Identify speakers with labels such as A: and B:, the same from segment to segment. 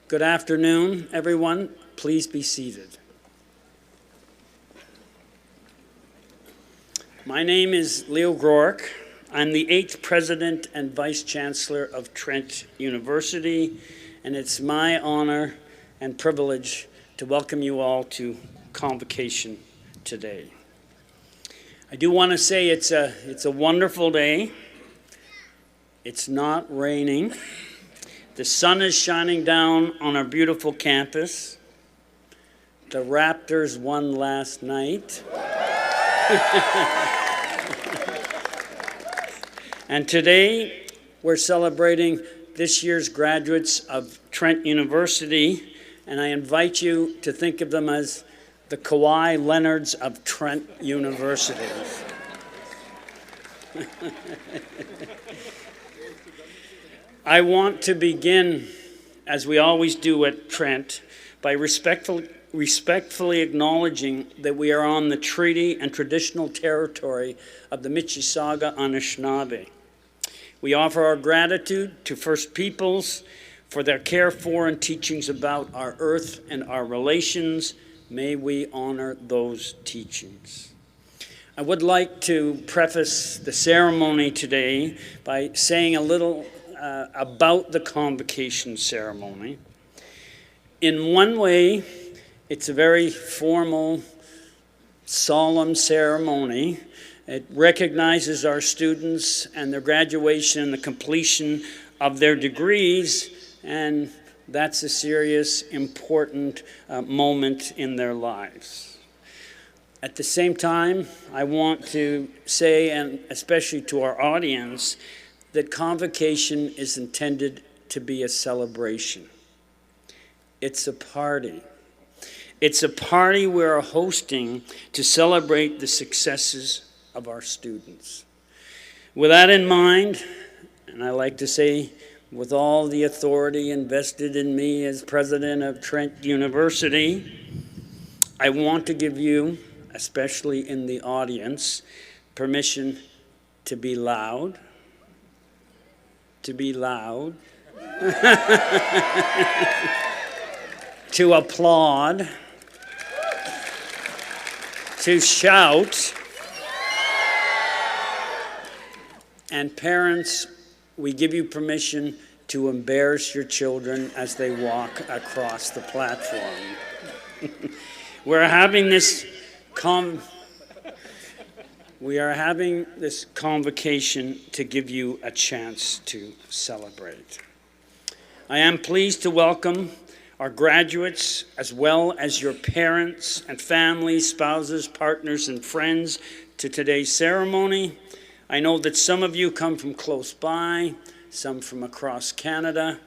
A: Good afternoon, everyone. Please be seated. My name is Leo Groark. I'm the 8th President and Vice Chancellor of Trent University, and it's my honor and privilege to welcome you all to Convocation today. I do want to say it's a wonderful day. It's not raining. The sun is shining down on our beautiful campus. The Raptors won last night. And today, we're celebrating this year's graduates of Trent University, and I invite you to think of them as the Kawhi Leonards of Trent University. I want to begin, as we always do at Trent, by respectfully acknowledging that we are on the treaty and traditional territory of the Mississauga Anishinaabe. We offer our gratitude to First Peoples for their care for and teachings about our earth and our relations. May we honor those teachings. I would like to preface the ceremony today by saying a little about the Convocation ceremony. In one way, it's a very formal, solemn ceremony. It recognizes our students and their graduation and the completion of their degrees, and that's a serious, important moment in their lives. At the same time, I want to say, and especially to our audience, that Convocation is intended to be a celebration. It's a party. It's a party we're hosting to celebrate the successes of our students. With that in mind, and I like to say, with all the authority invested in me as president of Trent University, I want to give you, especially in the audience, permission to be loud, to applaud, to shout, and parents, we give you permission to embarrass your children as they walk across the platform. We are having this convocation to give you a chance to celebrate. I am pleased to welcome our graduates, as well as your parents and families, spouses, partners, and friends to today's ceremony. I know that some of you come from close by, some from across Canada,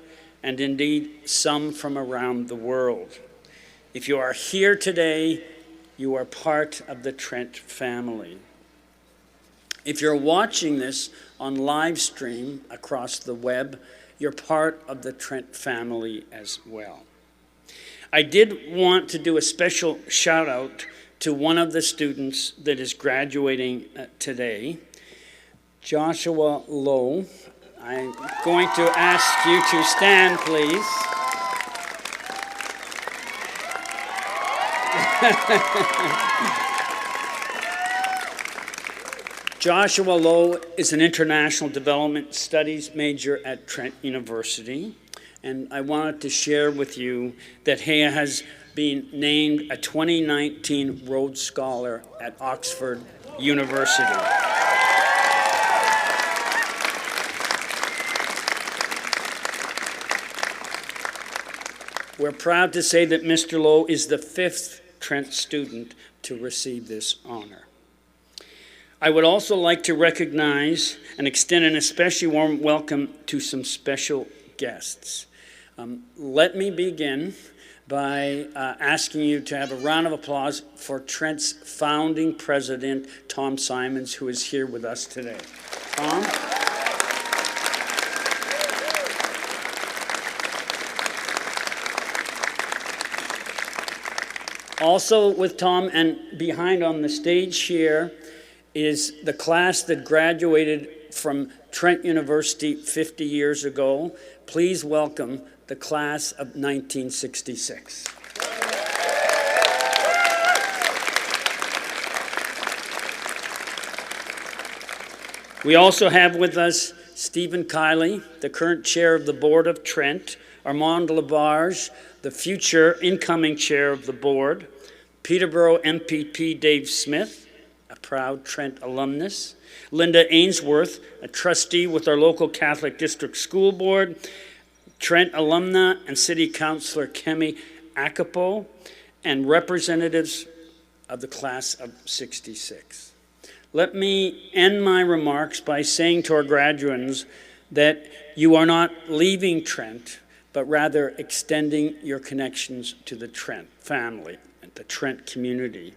A: and indeed some from around the world. If you are here today, you are part of the Trent family. If you're watching this on live stream across the web, you're part of the Trent family as well. I did want to do a special shout out to one of the students that is graduating today, Joshua Lowe. I'm going to ask you to stand, please. Joshua Lowe is an international development studies major at Trent University, and I wanted to share with you that he has been named a 2019 Rhodes Scholar at Oxford University. We're proud to say that Mr. Lowe is the 5th Trent student to receive this honor. I would also like to recognize and extend an especially warm welcome to some special guests. Let me begin by asking you to have a round of applause for Trent's founding president, Tom Simons, who is here with us today. Tom? Also with Tom and behind on the stage here is the class that graduated from Trent University 50 years ago. Please welcome the class of 1966. We also have with us Stephen Kiley, the current chair of the board of Trent, Armand Labarge, the future incoming chair of the board, Peterborough MPP Dave Smith, a proud Trent alumnus, Linda Ainsworth, a trustee with our local Catholic District School Board, Trent alumna and City Councillor Kemi Akapo, and representatives of the class of 66. Let me end my remarks by saying to our graduates that you are not leaving Trent, but rather extending your connections to the Trent family and the Trent community.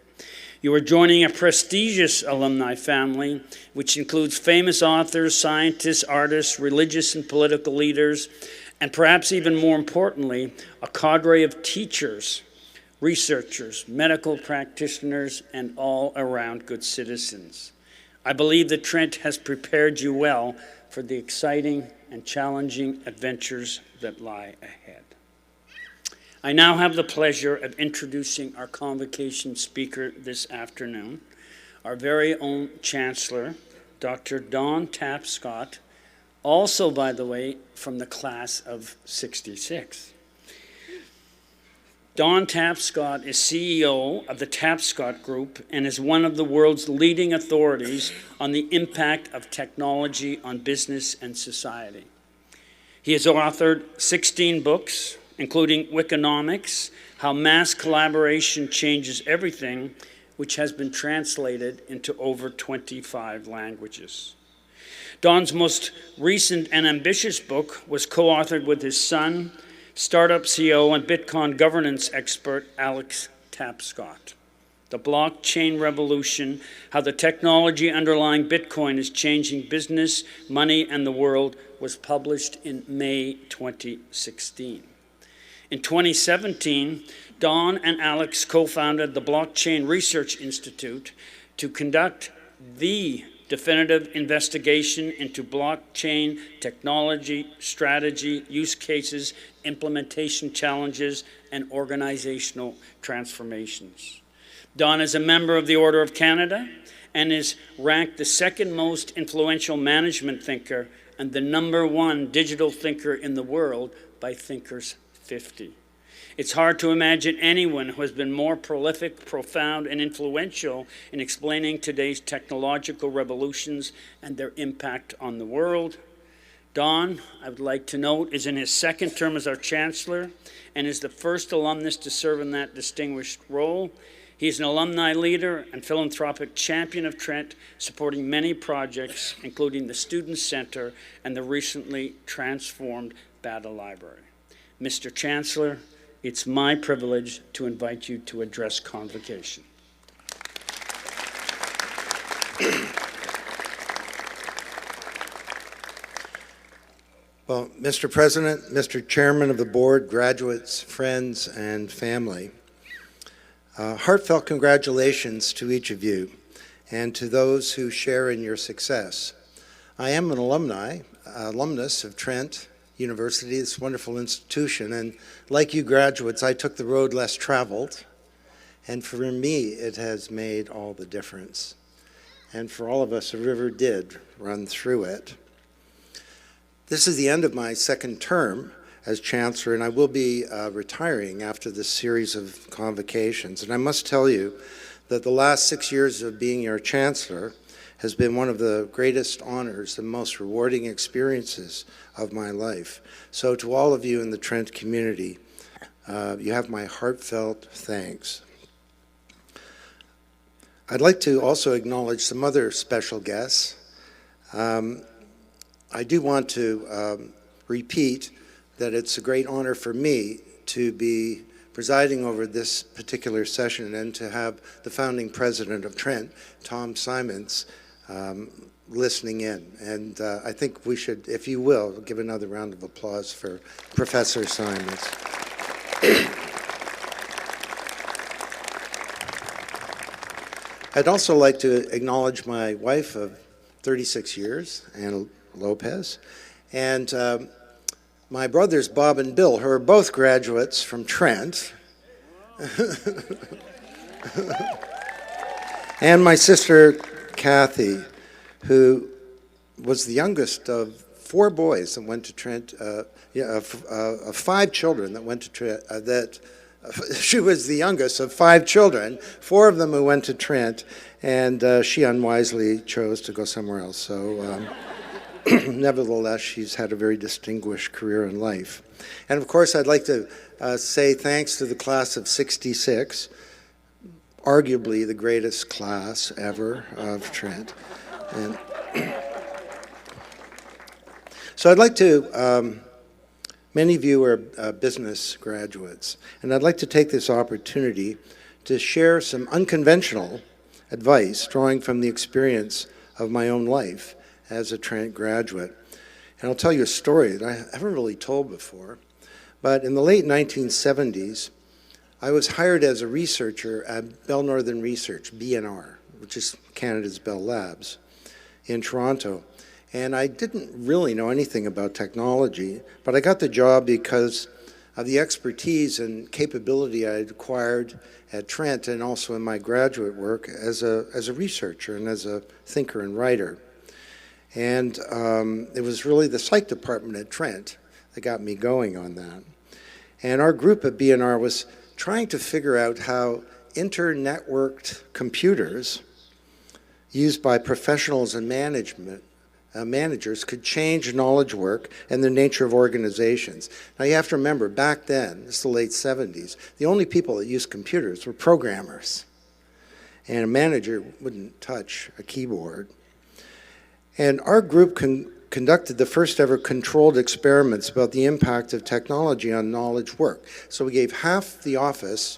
A: You are joining a prestigious alumni family, which includes famous authors, scientists, artists, religious and political leaders, and perhaps even more importantly, a cadre of teachers, researchers, medical practitioners, and all around good citizens. I believe that Trent has prepared you well for the exciting and challenging adventures that lie ahead. I now have the pleasure of introducing our convocation speaker this afternoon, our very own Chancellor, Dr. Don Tapscott, also, by the way, from the class of 66. Don Tapscott is CEO of the Tapscott Group and is one of the world's leading authorities on the impact of technology on business and society. He has authored 16 books, including Wikinomics, How Mass Collaboration Changes Everything, which has been translated into over 25 languages. Don's most recent and ambitious book was co-authored with his son, startup CEO and Bitcoin governance expert Alex Tapscott. The Blockchain Revolution, How the Technology Underlying Bitcoin is Changing Business, Money, and the World, was published in May 2016. In 2017, Don and Alex co-founded the Blockchain Research Institute to conduct the definitive investigation into blockchain technology, strategy, use cases, implementation challenges, and organizational transformations. Don is a member of the Order of Canada and is ranked the second most influential management thinker and the #1 digital thinker in the world by Thinkers 50. It's hard to imagine anyone who has been more prolific, profound, and influential in explaining today's technological revolutions and their impact on the world. Don, I would like to note, is in his second term as our Chancellor and is the first alumnus to serve in that distinguished role. He's an alumni leader and philanthropic champion of Trent, supporting many projects, including the Student Center and the recently transformed Bata Library. Mr. Chancellor, it's my privilege to invite you to address Convocation.
B: Well, Mr. President, Mr. Chairman of the Board, graduates, friends, and family, heartfelt congratulations to each of you and to those who share in your success. I am an alumnus of Trent University, this wonderful institution, and like you graduates, I took the road less traveled, and for me, it has made all the difference. And for all of us, a river did run through it. This is the end of my second term as Chancellor, and I will be retiring after this series of convocations. And I must tell you that the last 6 years of being your Chancellor has been one of the greatest honors and most rewarding experiences of my life. So to all of you in the Trent community, you have my heartfelt thanks. I'd like to also acknowledge some other special guests. I do want to repeat that it's a great honor for me to be presiding over this particular session and to have the founding president of Trent, Tom Simons, listening in. And I think we should, if you will, give another round of applause for Professor Simons. I'd also like to acknowledge my wife of 36 years, Anna Lopez, and my brothers Bob and Bill, who are both graduates from Trent, and my sister Kathy, who was the youngest of 4 boys that went to Trent, of 5 children that went to Trent, she was the youngest of 5 children, 4 of them who went to Trent, and she unwisely chose to go somewhere else. So nevertheless, she's had a very distinguished career in life. And of course, I'd like to say thanks to the class of '66, arguably the greatest class ever of Trent. And so I'd like to, many of you are business graduates, and I'd like to take this opportunity to share some unconventional advice drawing from the experience of my own life as a Trent graduate. And I'll tell you a story that I haven't really told before, but in the late 1970s, I was hired as a researcher at Bell Northern Research, BNR, which is Canada's Bell Labs, in Toronto. And I didn't really know anything about technology, but I got the job because of the expertise and capability I had acquired at Trent and also in my graduate work as a researcher and as a thinker and writer. And it was really the psych department at Trent that got me going on that. And our group at BNR was trying to figure out how inter-networked computers used by professionals and managers could change knowledge work and the nature of organizations. Now you have to remember, back then, it's the late 70s, the only people that used computers were programmers. And a manager wouldn't touch a keyboard. And our group conducted the first ever controlled experiments about the impact of technology on knowledge work. So we gave half the office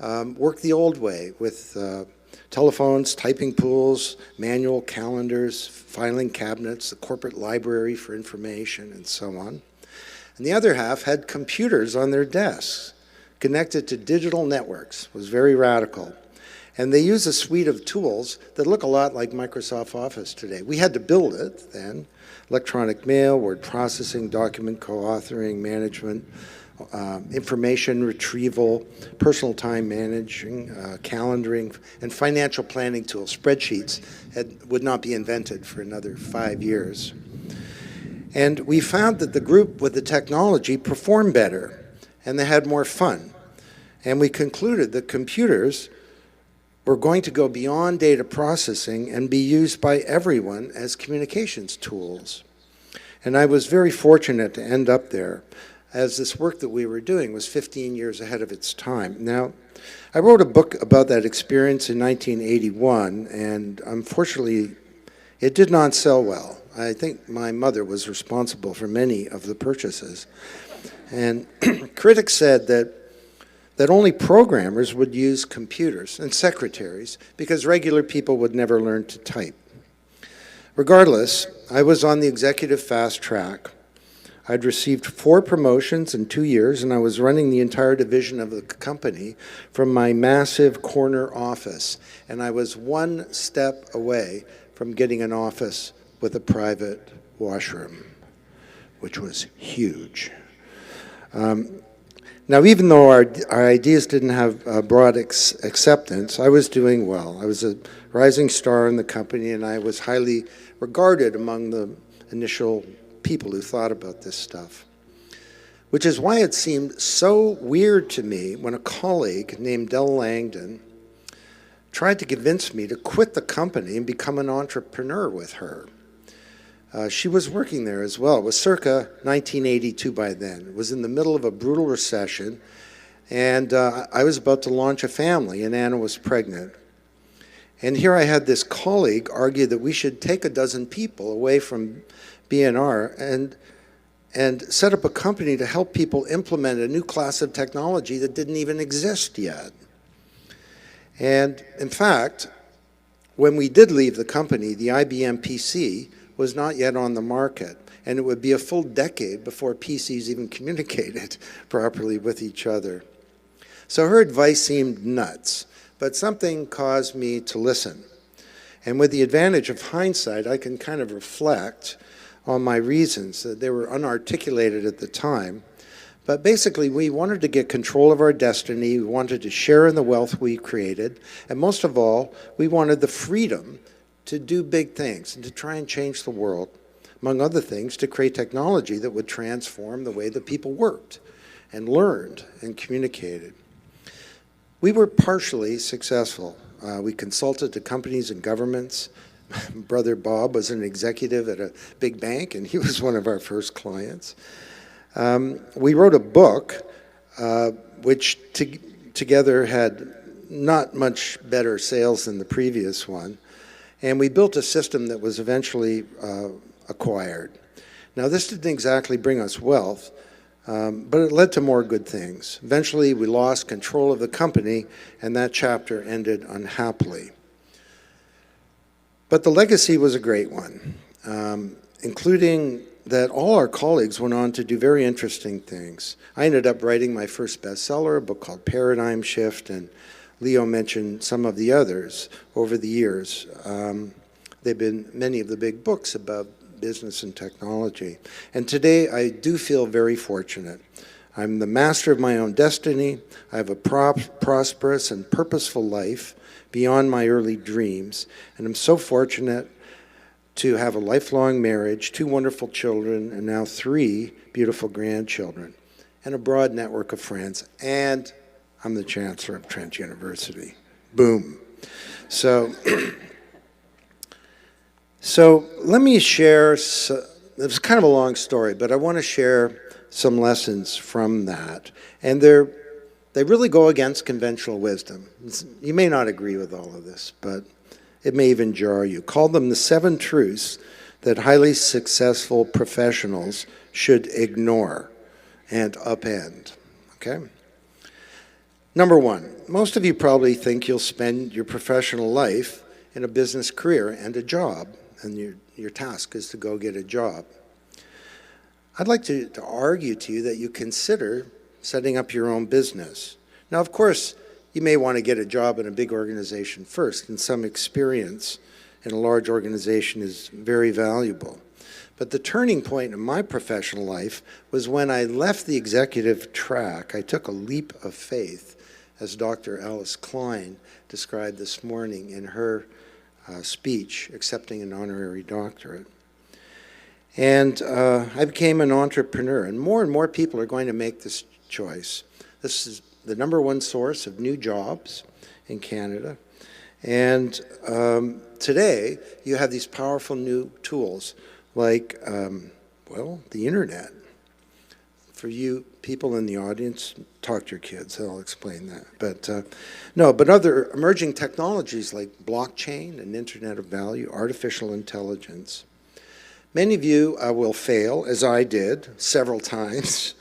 B: work the old way with telephones, typing pools, manual calendars, filing cabinets, the corporate library for information, and so on. And the other half had computers on their desks connected to digital networks. It was very radical. And they use a suite of tools that look a lot like Microsoft Office today. We had to build it then. Electronic mail, word processing, document co-authoring, management, information retrieval, personal time managing, calendaring, and financial planning tools. Spreadsheets would not be invented for another 5 years. And we found that the group with the technology performed better, and they had more fun. And we concluded that computers were going to go beyond data processing and be used by everyone as communications tools. And I was very fortunate to end up there, as this work that we were doing was 15 years ahead of its time. Now, I wrote a book about that experience in 1981, and unfortunately, it did not sell well. I think my mother was responsible for many of the purchases. And critics said that only programmers would use computers and secretaries because regular people would never learn to type. Regardless, I was on the executive fast track. I'd received 4 promotions in 2 years, and I was running the entire division of the company from my massive corner office. And I was 1 step away from getting an office with a private washroom, which was huge. Now, even though our ideas didn't have broad acceptance, I was doing well. I was a rising star in the company, and I was highly regarded among the initial people who thought about this stuff. Which is why it seemed so weird to me when a colleague named Dell Langdon tried to convince me to quit the company and become an entrepreneur with her. She was working there as well. It was circa 1982 by then. It was in the middle of a brutal recession, and I was about to launch a family, and Anna was pregnant. And here I had this colleague argue that we should take a dozen people away from B&R and set up a company to help people implement a new class of technology that didn't even exist yet. And in fact, when we did leave the company, the IBM PC was not yet on the market, and it would be a full decade before PCs even communicated properly with each other. So her advice seemed nuts, but something caused me to listen. And with the advantage of hindsight, I can kind of reflect on my reasons. That they were unarticulated at the time. But basically, we wanted to get control of our destiny. We wanted to share in the wealth we created. And most of all, we wanted the freedom to do big things and to try and change the world. Among other things, to create technology that would transform the way that people worked and learned and communicated. We were partially successful. We consulted to companies and governments. My brother Bob was an executive at a big bank, and he was one of our first clients. We wrote a book which together had not much better sales than the previous one, and we built a system that was eventually acquired. Now, this didn't exactly bring us wealth, but it led to more good things. Eventually, we lost control of the company, and that chapter ended unhappily. But the legacy was a great one, including that all our colleagues went on to do very interesting things. I ended up writing my first bestseller, a book called Paradigm Shift, and Leo mentioned some of the others over the years. They've been many of the big books about business and technology. And today, I do feel very fortunate. I'm the master of my own destiny. I have a prosperous and purposeful life beyond my early dreams. And I'm so fortunate to have a lifelong marriage, 2 wonderful children, and now 3 beautiful grandchildren, and a broad network of friends. And I'm the chancellor of Trent University. Boom. So let me share, it's kind of a long story, but I want to share some lessons from that. And they really go against conventional wisdom. You may not agree with all of this, but it may even jar you. Call them the 7 truths that highly successful professionals should ignore and upend, okay? Number 1, most of you probably think you'll spend your professional life in a business career and a job, and your task is to go get a job. I'd like to argue to you that you consider setting up your own business. Now, of course, you may want to get a job in a big organization first, and some experience in a large organization is very valuable. But the turning point in my professional life was when I left the executive track. I took a leap of faith, as Dr. Alice Klein described this morning in her speech accepting an honorary doctorate. And I became an entrepreneur, and more people are going to make this choice. This is the #1 source of new jobs in Canada. And today, you have these powerful new tools like, well, the internet. For you people in the audience, talk to your kids, I'll explain that. But other emerging technologies like blockchain and Internet of Value, artificial intelligence. Many of you will fail, as I did, several times,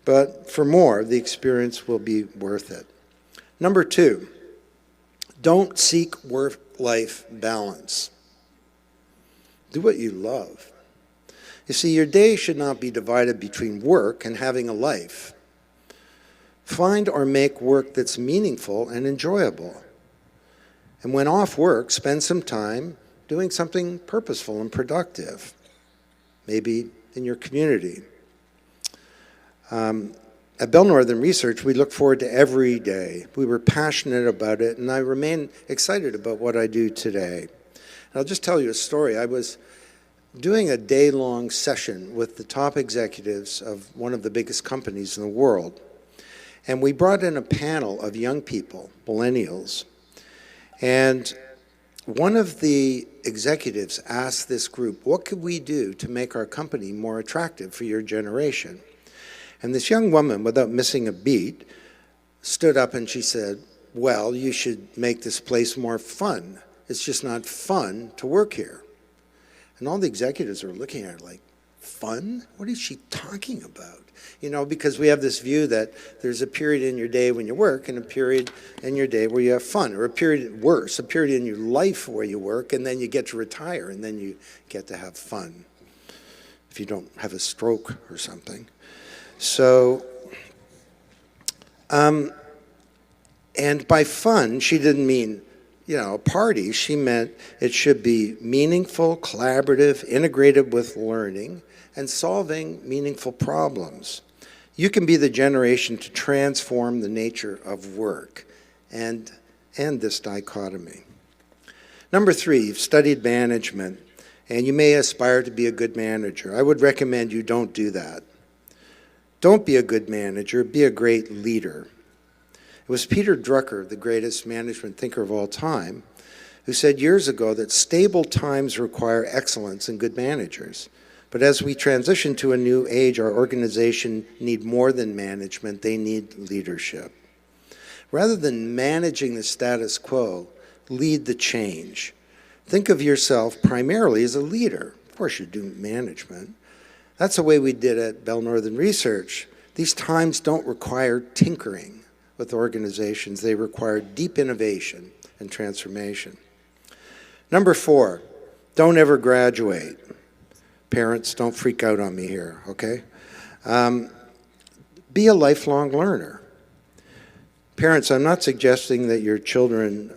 B: but for more, the experience will be worth it. #2, don't seek work-life balance. Do what you love. You see, your day should not be divided between work and having a life. Find or make work that's meaningful and enjoyable. And when off work, spend some time doing something purposeful and productive, maybe in your community. At Bell Northern Research, we look forward to every day. We were passionate about it, and I remain excited about what I do today. And I'll just tell you a story. I was doing a day-long session with the top executives of one of the biggest companies in the world. And we brought in a panel of young people, millennials. And one of the executives asked this group, what could we do to make our company more attractive for your generation? And this young woman, without missing a beat, stood up and she said, well, you should make this place more fun. It's just not fun to work here. And all the executives are looking at her like, fun? What is she talking about? You know, because we have this view that there's a period in your day when you work and a period in your day where you have fun, or a period worse, a period in your life where you work and then you get to retire and then you get to have fun if you don't have a stroke or something. So, and by fun, she didn't mean, you know, a party. She meant it should be meaningful, collaborative, integrated with learning, and solving meaningful problems. You can be the generation to transform the nature of work and end this dichotomy. #3, you've studied management, and you may aspire to be a good manager. I would recommend you don't do that. Don't be a good manager, be a great leader. It was Peter Drucker, the greatest management thinker of all time, who said years ago that stable times require excellence and good managers. But as we transition to a new age, our organization need more than management, they need leadership. Rather than managing the status quo, lead the change. Think of yourself primarily as a leader. Of course you do management. That's the way we did at Bell Northern Research. These times don't require tinkering with organizations. They require deep innovation and transformation. #4, don't ever graduate. Parents, don't freak out on me here, okay? Be a lifelong learner. Parents, I'm not suggesting that your children,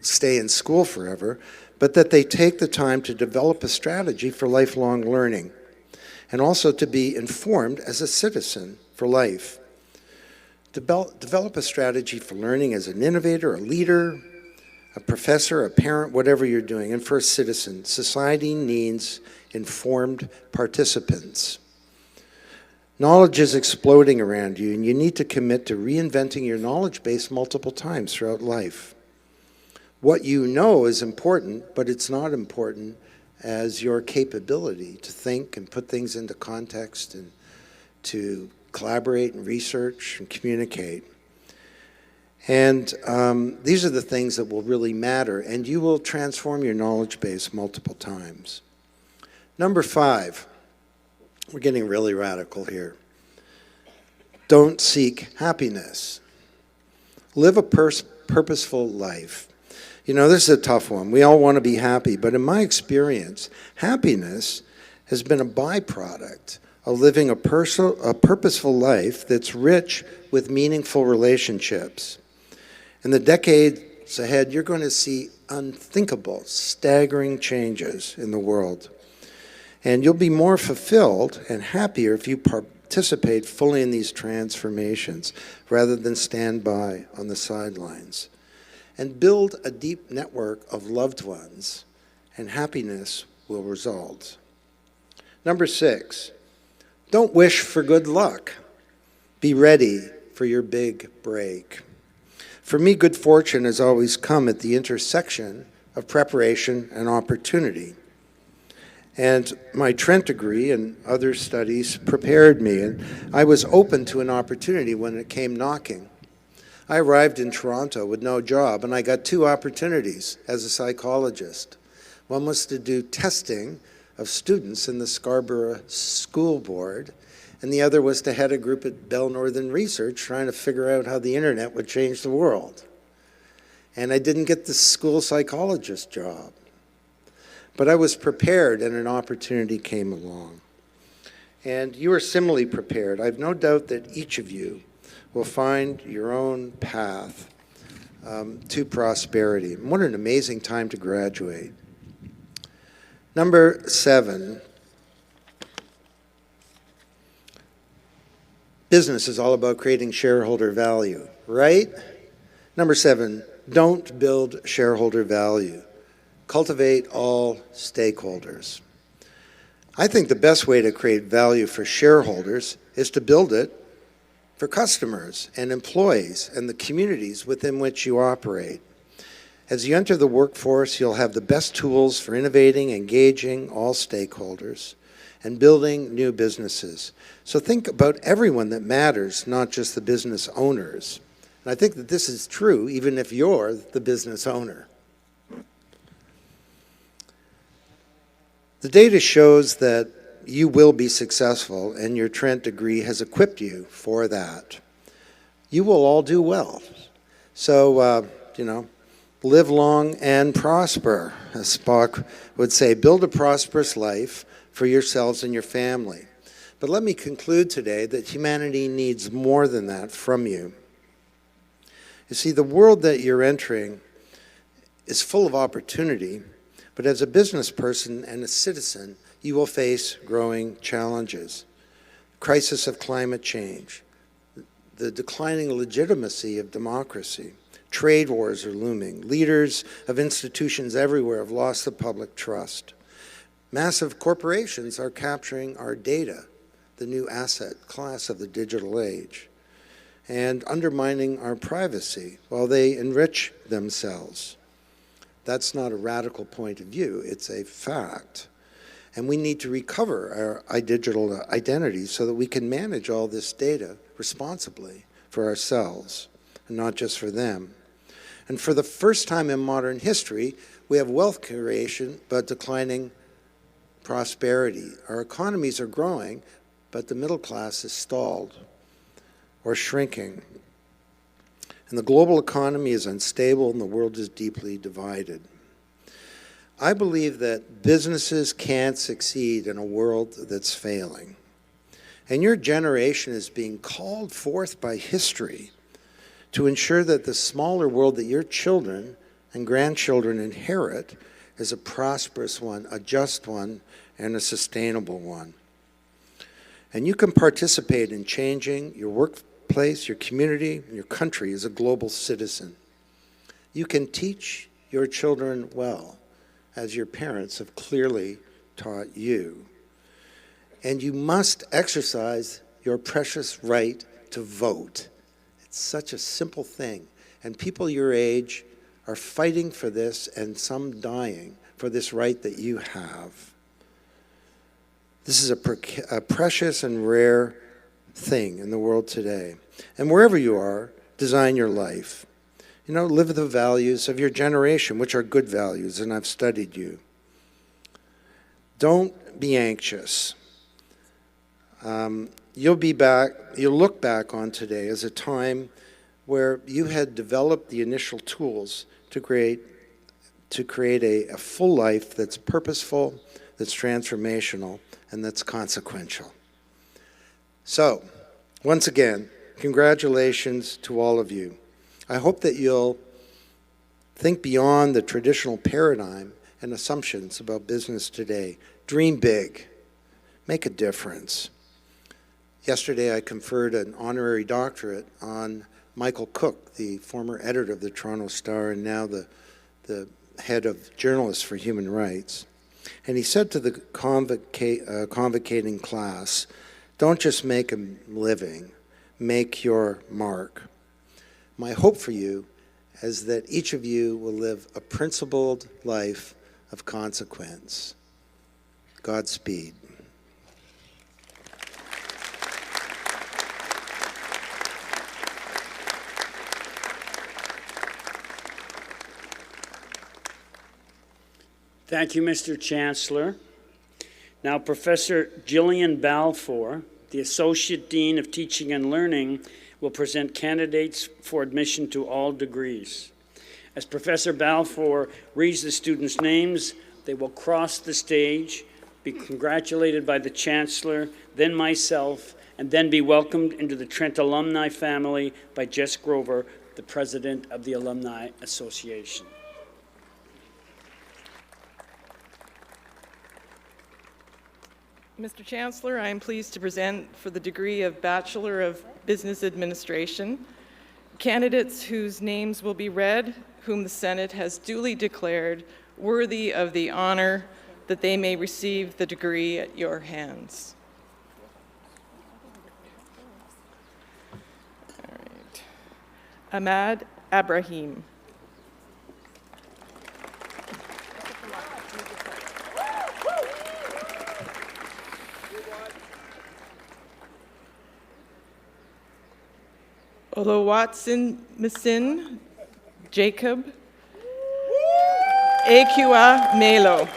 B: stay in school forever, but that they take the time to develop a strategy for lifelong learning and also to be informed as a citizen for life. Develop a strategy for learning as an innovator, a leader, a professor, a parent, whatever you're doing. And for a citizen, society needs informed participants. Knowledge is exploding around you, and you need to commit to reinventing your knowledge base multiple times throughout life. What you know is important, but it's not important as your capability to think and put things into context and to collaborate and research and communicate. And these are the things that will really matter, and you will transform your knowledge base multiple times. #5, we're getting really radical here. Don't seek happiness. Live a purposeful life. You know, this is a tough one. We all want to be happy, but in my experience, happiness has been a byproduct of living a purposeful life that's rich with meaningful relationships. In the decades ahead, you're going to see unthinkable, staggering changes in the world. And you'll be more fulfilled and happier if you participate fully in these transformations rather than stand by on the sidelines. And build a deep network of loved ones, and happiness will result. Number 6, don't wish for good luck. Be ready for your big break. For me, good fortune has always come at the intersection of preparation and opportunity. And my Trent degree and other studies prepared me, and I was open to an opportunity when it came knocking. I arrived in Toronto with no job, and I got 2 opportunities as a psychologist. One was to do testing of students in the Scarborough School Board, and the other was to head a group at Bell Northern Research trying to figure out how the internet would change the world. And I didn't get the school psychologist job. But I was prepared, and an opportunity came along. And you are similarly prepared. I have no doubt that each of you will find your own path to prosperity. And what an amazing time to graduate. Number 7, business is all about creating shareholder value, right? Number 7, don't build shareholder value. Cultivate all stakeholders. I think the best way to create value for shareholders is to build it for customers and employees and the communities within which you operate. As you enter the workforce, you'll have the best tools for innovating, engaging all stakeholders, and building new businesses. So think about everyone that matters, not just the business owners. And I think that this is true even if you're the business owner. The data shows that you will be successful, and your Trent degree has equipped you for that. You will all do well. So, live long and prosper, as Spock would say. Build a prosperous life for yourselves and your family. But let me conclude today that humanity needs more than that from you. You see, the world that you're entering is full of opportunity, but as a business person and a citizen, you will face growing challenges. Crisis of climate change, the declining legitimacy of democracy, trade wars are looming, leaders of institutions everywhere have lost the public trust. Massive corporations are capturing our data, the new asset class of the digital age, and undermining our privacy while they enrich themselves. That's not a radical point of view, it's a fact. And we need to recover our digital identities so that we can manage all this data responsibly for ourselves, and not just for them. And for the first time in modern history, we have wealth creation but declining prosperity. Our economies are growing, but the middle class is stalled or shrinking. And the global economy is unstable and the world is deeply divided. I believe that businesses can't succeed in a world that's failing. And your generation is being called forth by history to ensure that the smaller world that your children and grandchildren inherit is a prosperous one, a just one, and a sustainable one. And you can participate in changing your workplace, your community, and your country as a global citizen. You can teach your children well, as your parents have clearly taught you. And you must exercise your precious right to vote. It's such a simple thing. And people your age are fighting for this, and some dying for this right that you have. This is a precious and rare thing in the world today. And wherever you are, design your life. Live the values of your generation, which are good values, and I've studied you. Don't be anxious. You'll look back on today as a time where you had developed the initial tools to create a full life that's purposeful, that's transformational, and that's consequential. So, once again, congratulations to all of you. I hope that you'll think beyond the traditional paradigm and assumptions about business today. Dream big. Make a difference. Yesterday, I conferred an honorary doctorate on Michael Cook, the former editor of the Toronto Star and now the head of Journalists for Human Rights. And he said to the convocating class, don't just make a living, make your mark. My hope for you is that each of you will live a principled life of consequence. Godspeed.
A: Thank you, Mr. Chancellor. Now, Professor Gillian Balfour, the Associate Dean of Teaching and Learning, will present candidates for admission to all degrees. As Professor Balfour reads the students' names, they will cross the stage, be congratulated by the Chancellor, then myself, and then be welcomed into the Trent alumni family by Jess Grover, the President of the Alumni Association.
C: Mr. Chancellor, I am pleased to present for the degree of Bachelor of Business Administration candidates whose names will be read, whom the Senate has duly declared worthy of the honor that they may receive the degree at your hands. All right. Ahmad Abrahim. Olowatsin Masin Jacob Akua Melo.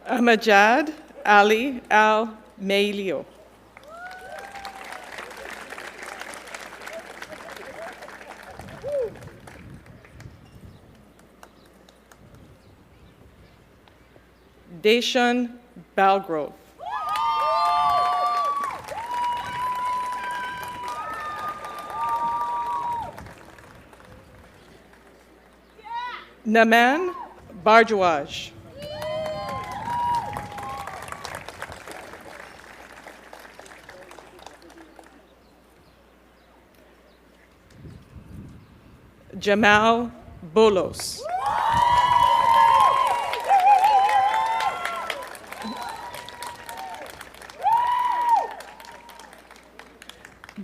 C: Amajad Ali Al Mailio. Deshaun Balgrove. Naman Barjawaj. Jamal Bolos.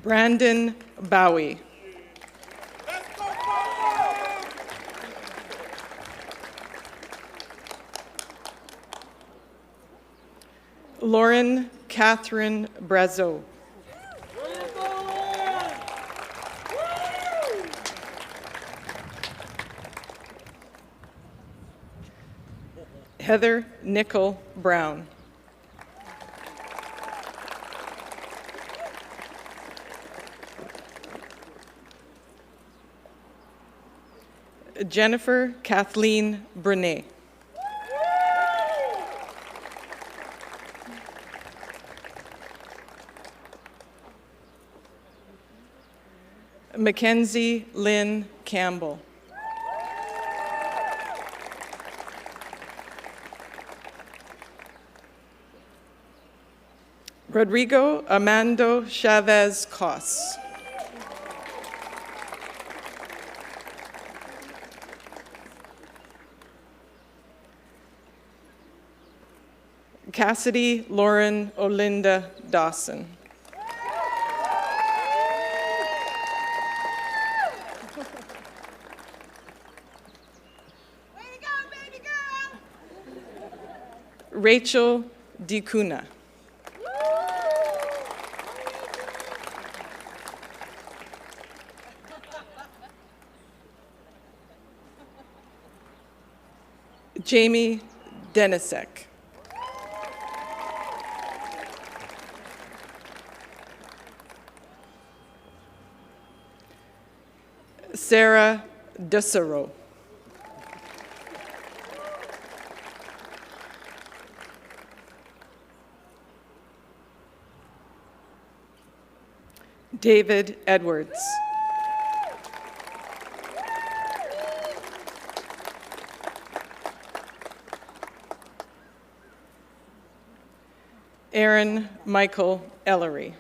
C: Brandon Bowie. Lauren Catherine Brazeau. Heather Nicole Brown. Jennifer Kathleen Brunet. Mackenzie Lynn Campbell. Rodrigo Armando Chavez Cos. Cassidy Lauren Olinda Dawson.
D: Way to go, baby girl!
C: Rachel DiCuna. Jamie Denisek. Sarah Desero. David Edwards. Aaron Michael Ellery.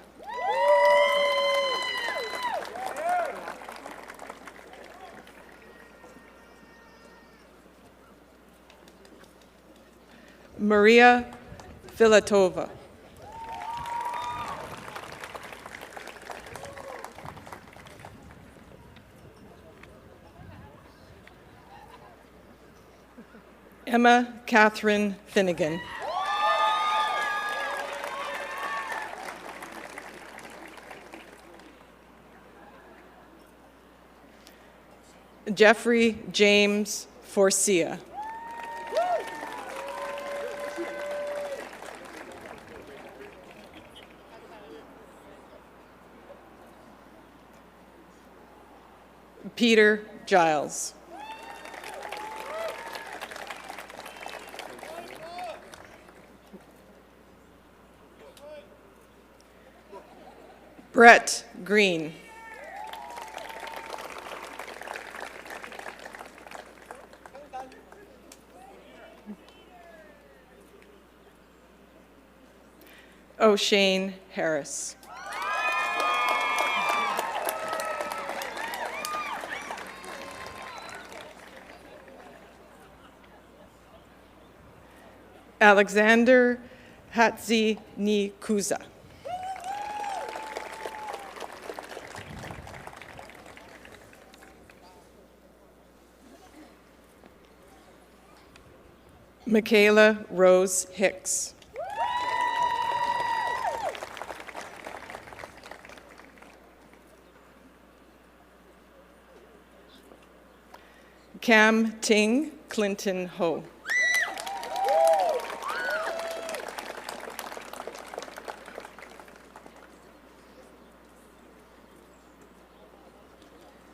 C: Maria Filatova. Emma Catherine Finnegan. Jeffrey James Forcia. Peter Giles. Brett Green. O'Shane Harris. Alexander Hatzi Nikuza. Michaela Rose Hicks. Cam Ting Clinton Ho.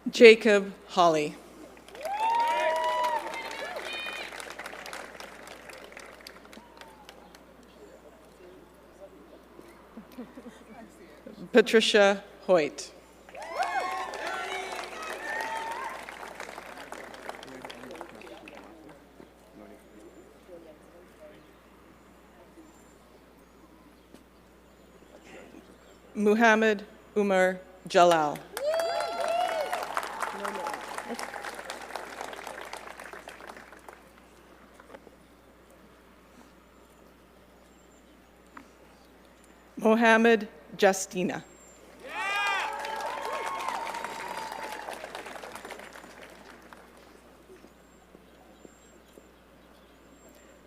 C: Jacob Holly. Patricia Hoyt. Muhammad Umar Jalal. Mohammed Justina.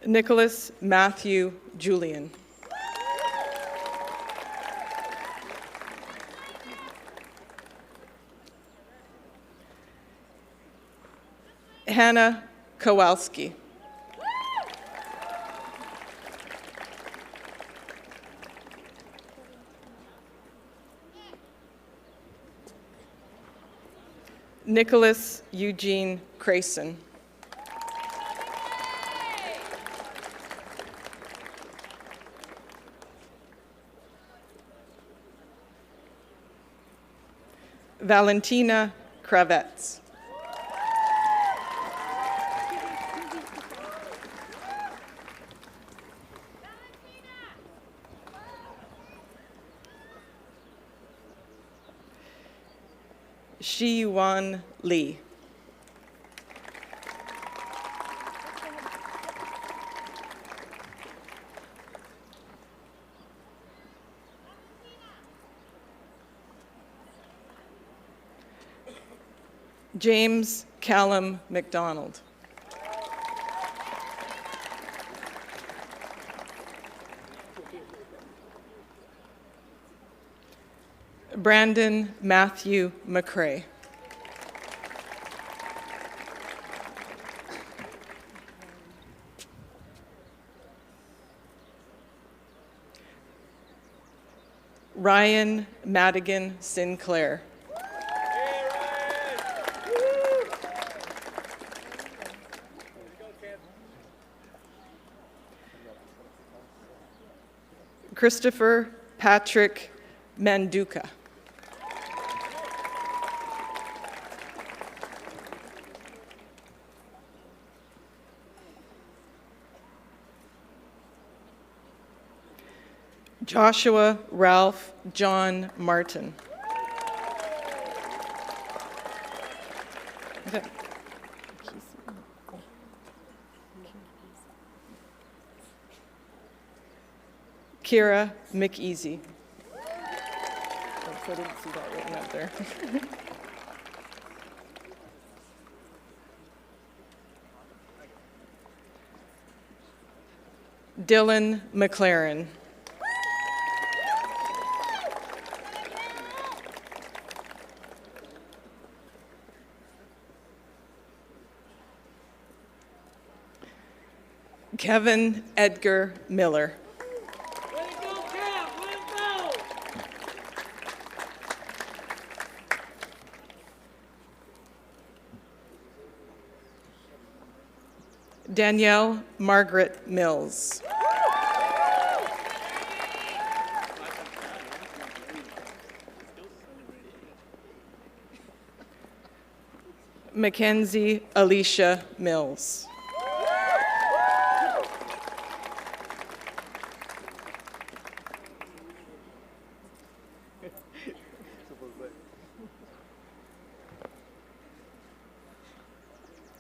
C: Nicholas Matthew Julian. Hannah Kowalski. Nicholas Eugene Crayson. Valentina Kravets. Shi-Yuan Lee. James Callum McDonald. Brandon Matthew McCrae. Ryan Madigan Sinclair. Christopher Patrick Manduka. Joshua Ralph John Martin. Kira McEasy. I didn't see that written up there. Dylan McLaren. Kevin Edgar Miller. Danielle Margaret Mills. Mackenzie Alicia Mills.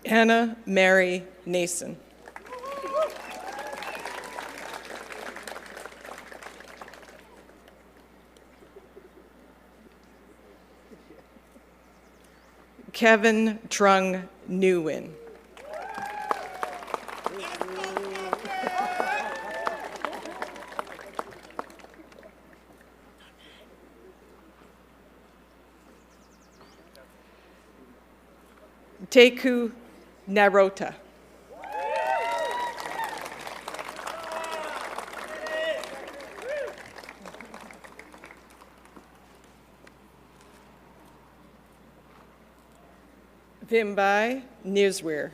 C: Anna Mary Nason. Kevin Trung Nguyen. Teku Narota. Vimbai Nizweer.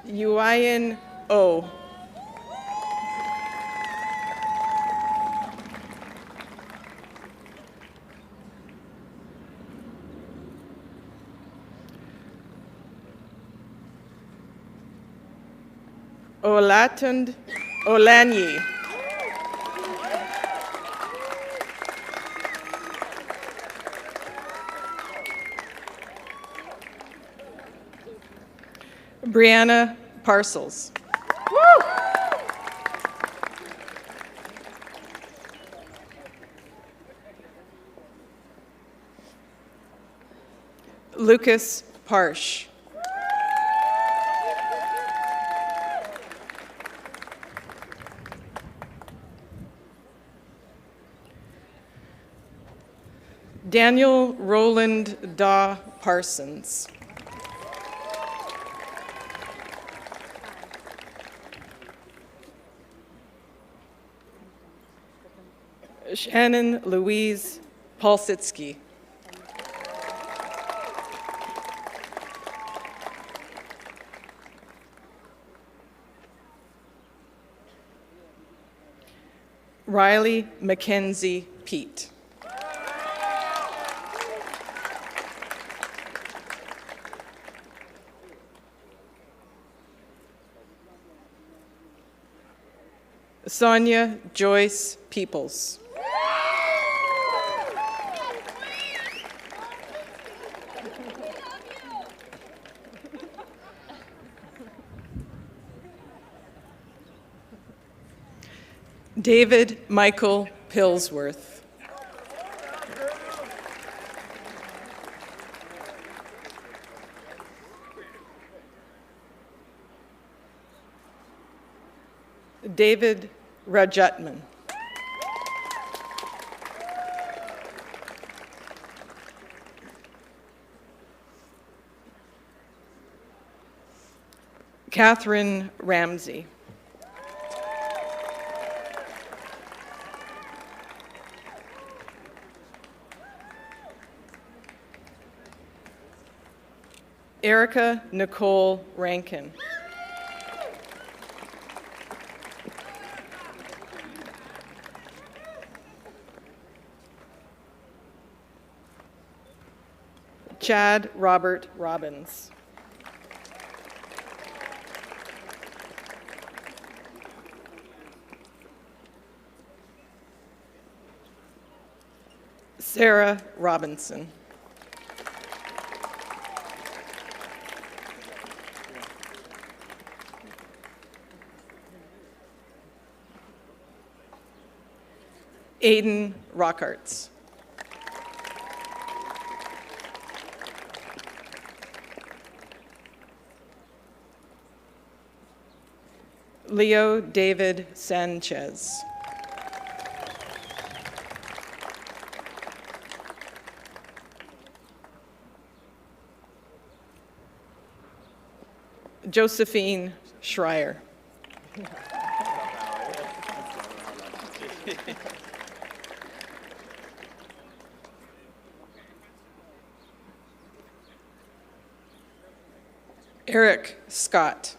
C: Yuayan O. Olatund Olanyi. Brianna Parcels. Lucas Parsh. Daniel Roland Daw Parsons. Shannon Louise Polsitsky. Riley Mackenzie Pete. Sonia Joyce Peoples. David Michael Pillsworth. David Rajutman. Catherine Ramsey. Erica Nicole Rankin. Chad Robert Robbins. Sarah Robinson. Aiden Rockarts. Leo David Sanchez. Josephine Schreier. Eric Scott.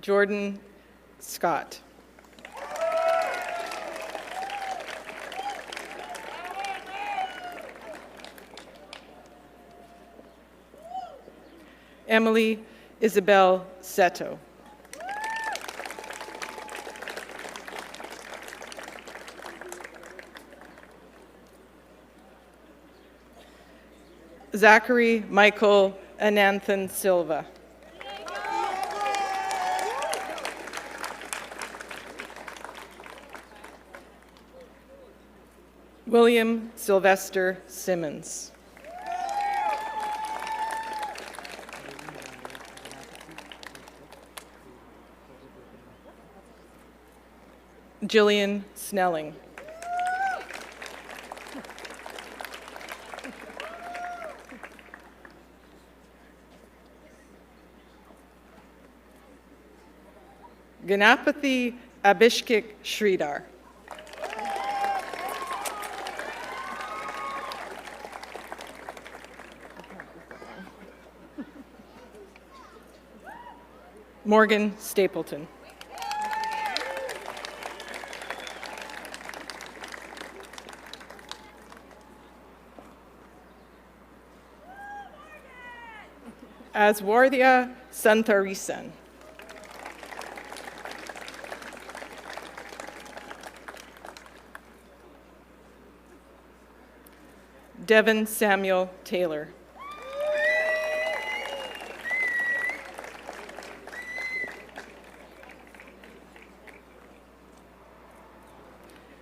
C: Jordan Scott. Emily Isabel Seto. Zachary Michael Ananthan Silva. William Sylvester Simmons. Jillian Snelling. Ganapathy Abhishek Sridhar. Morgan Stapleton. Aswardia Santarisan. Devin Samuel Taylor.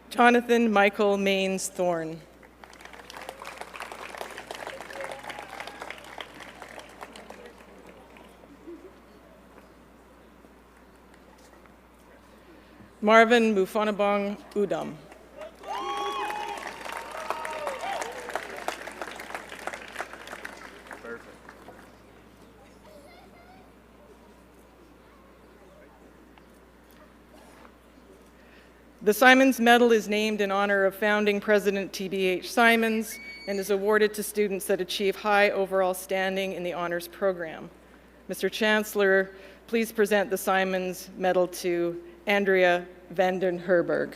C: Jonathan Michael Maines Thorne. Marvin Mufonabong Udom. The Simons Medal is named in honor of founding President T.B.H. Simons and is awarded to students that achieve high overall standing in the honors program. Mr. Chancellor, please present the Simons Medal to Andrea Vanden Herberg.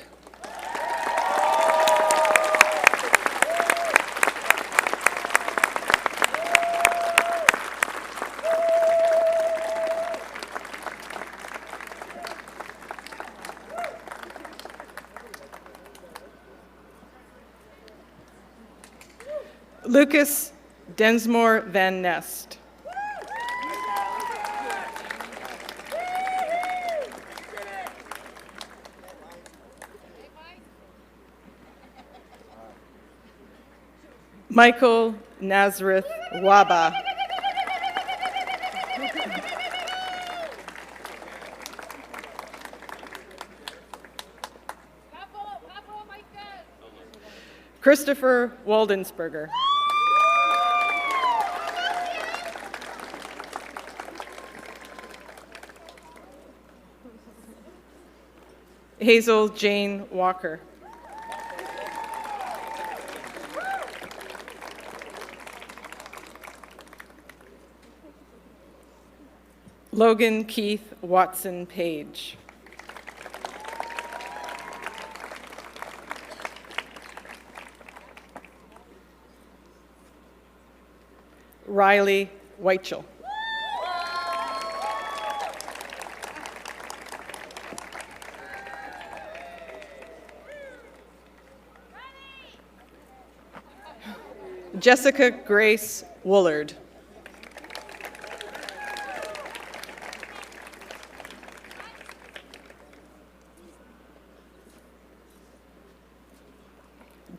C: Lucas Densmore Van Nest. Michael Nazareth Waba. Christopher Waldensberger. Hazel Jane Walker. Logan Keith Watson Page. Riley Weichel. Jessica Grace Woolard.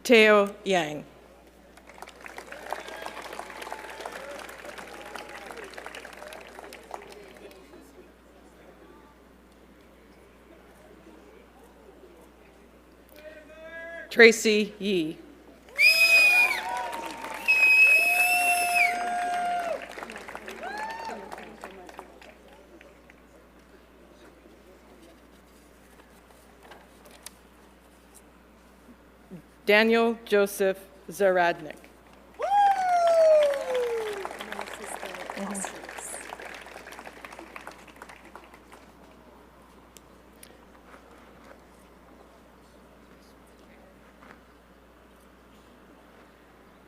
C: Teo Yang. Tracy Yee. Daniel Joseph Zaradnik.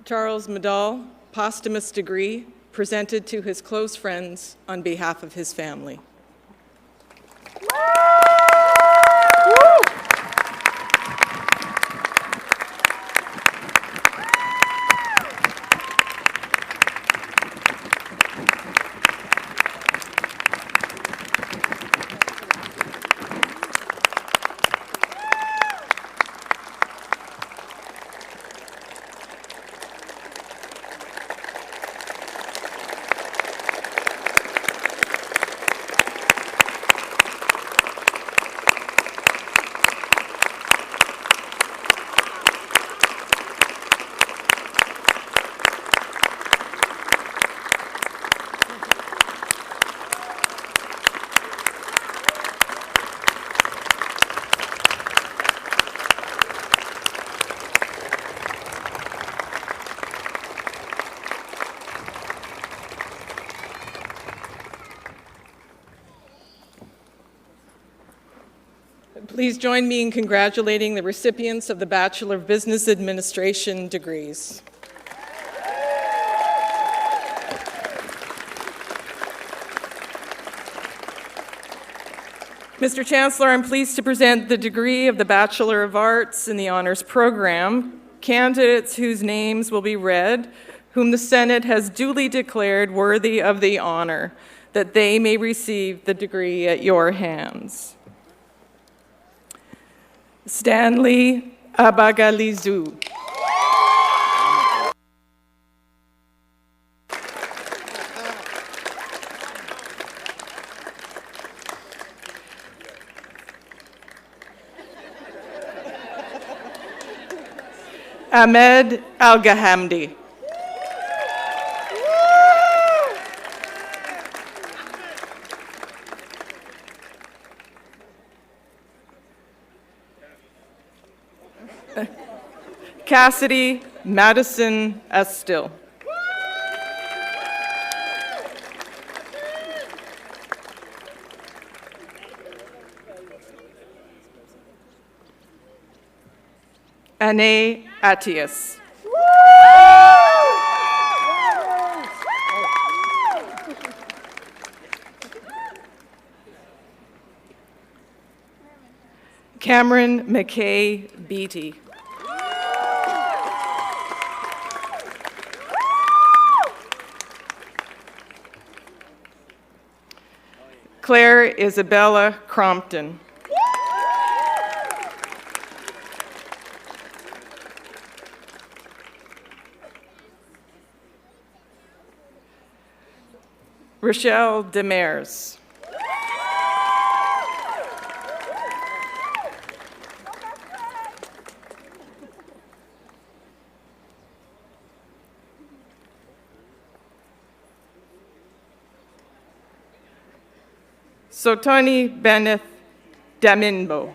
C: Charles Medall, posthumous degree, presented to his close friends on behalf of his family. Please join me in congratulating the recipients of the Bachelor of Business Administration degrees. Mr. Chancellor, I'm pleased to present the degree of the Bachelor of Arts in the Honors Program, candidates whose names will be read, whom the Senate has duly declared worthy of the honor, that they may receive the degree at your hands. Stanley Abagalizu. Ahmed Al-Gahamdi. Cassidy Madison Estill. Ane Atias. Cameron McKay Beatty. Claire Isabella Crompton. Rochelle Demers. Sotoni Benneth Daminbo.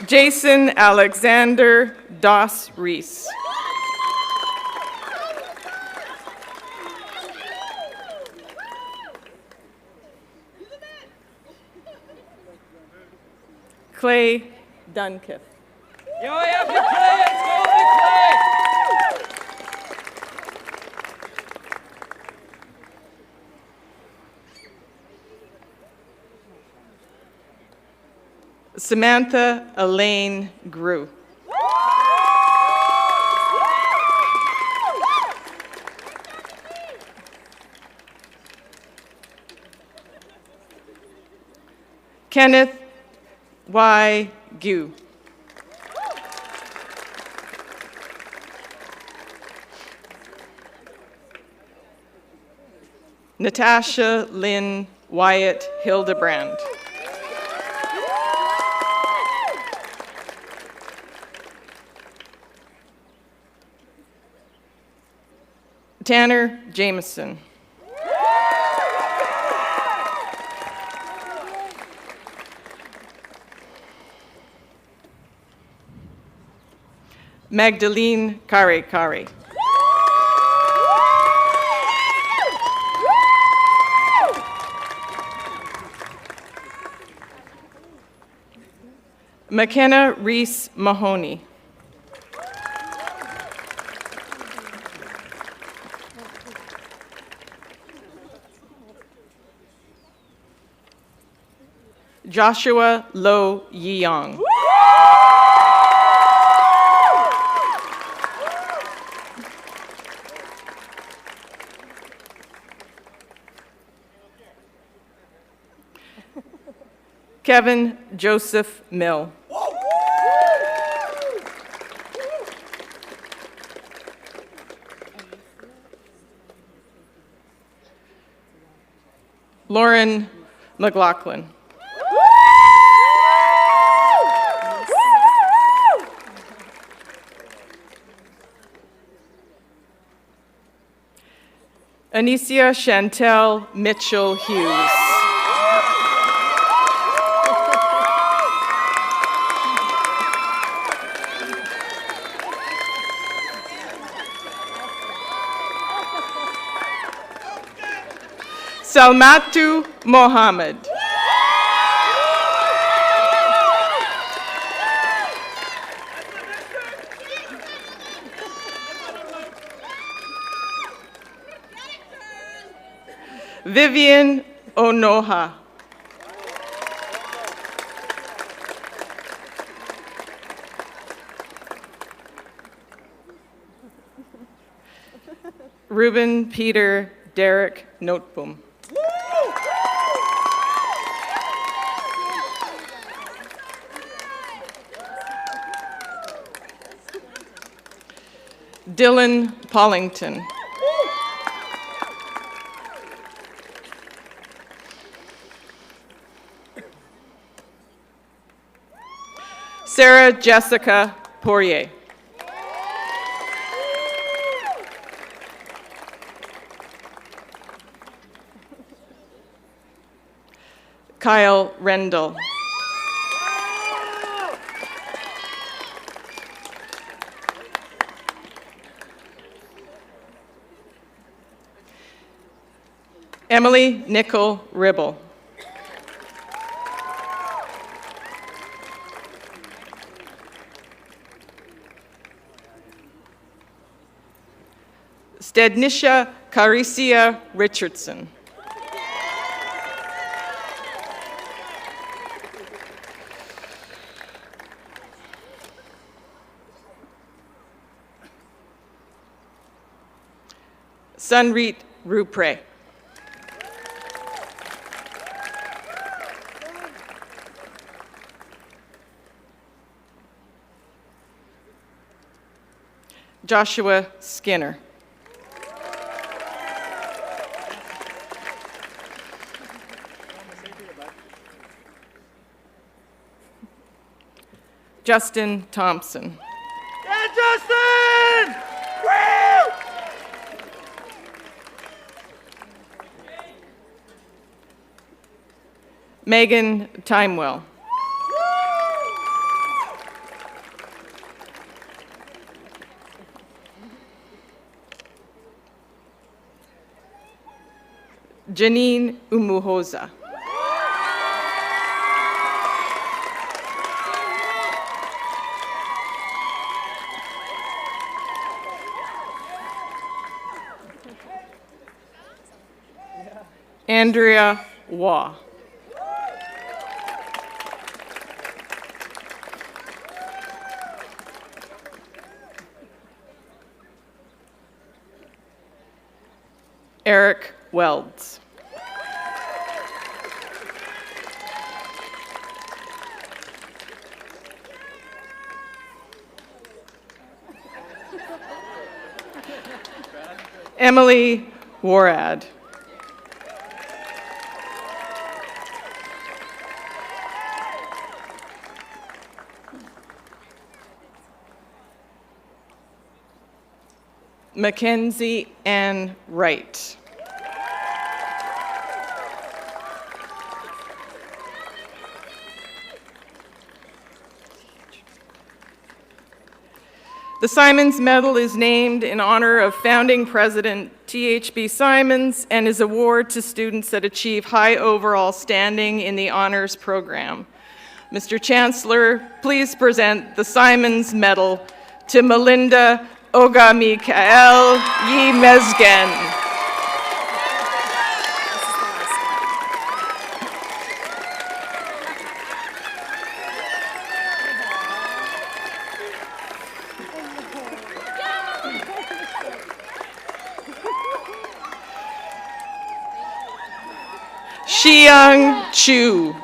C: Jason Alexander Doss Reese. Clay Dunkiff.
E: Yo, yeah, big Clay, let's go, big Clay!
C: Samantha Elaine Grew. Kenneth Y. Gu. Natasha Lynn Wyatt Hildebrand. Tanner Jameson. Magdalene Kare Kare. McKenna Reese Mahoney. Joshua Lo Yeong. Kevin Joseph Mill. Lauren McLaughlin. Anicia Chantel Mitchell Hughes. Salmatu Mohammed. Vivian Onoha. Ruben Peter Derek Noteboom. Dylan Pollington. Sarah Jessica Poirier. Kyle Rendell. Emily Nicole Ribble. Stednisha Caricia Richardson. Sunreet Rupre. Joshua Skinner. Justin Thompson.
E: Yeah, Justin! Woo!
C: Megan Timewell. Janine Umuhoza. Andrea Waugh. Eric Welds. Emily Warad. Mackenzie Ann Wright. The Simons Medal is named in honor of founding President T.H.B. Simons and is awarded to students that achieve high overall standing in the honors program. Mr. Chancellor, please present the Simons Medal to Melinda Oga Mikael Yi Mezgen. Xiang Chu.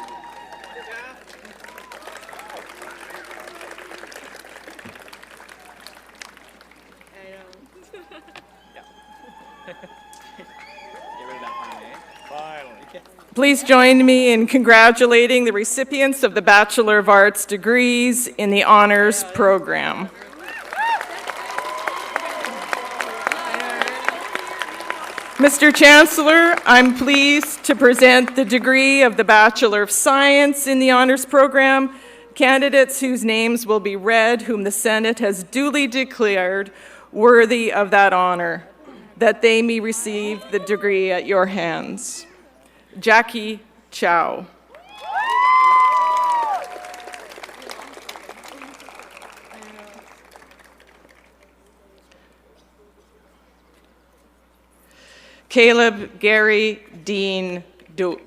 C: Please join me in congratulating the recipients of the Bachelor of Arts degrees in the honors program. Mr. Chancellor, I'm pleased to present the degree of the Bachelor of Science in the honors program, candidates whose names will be read, whom the Senate has duly declared worthy of that honor, that they may receive the degree at your hands. Jackie Chow. Caleb Gary Dean Dope.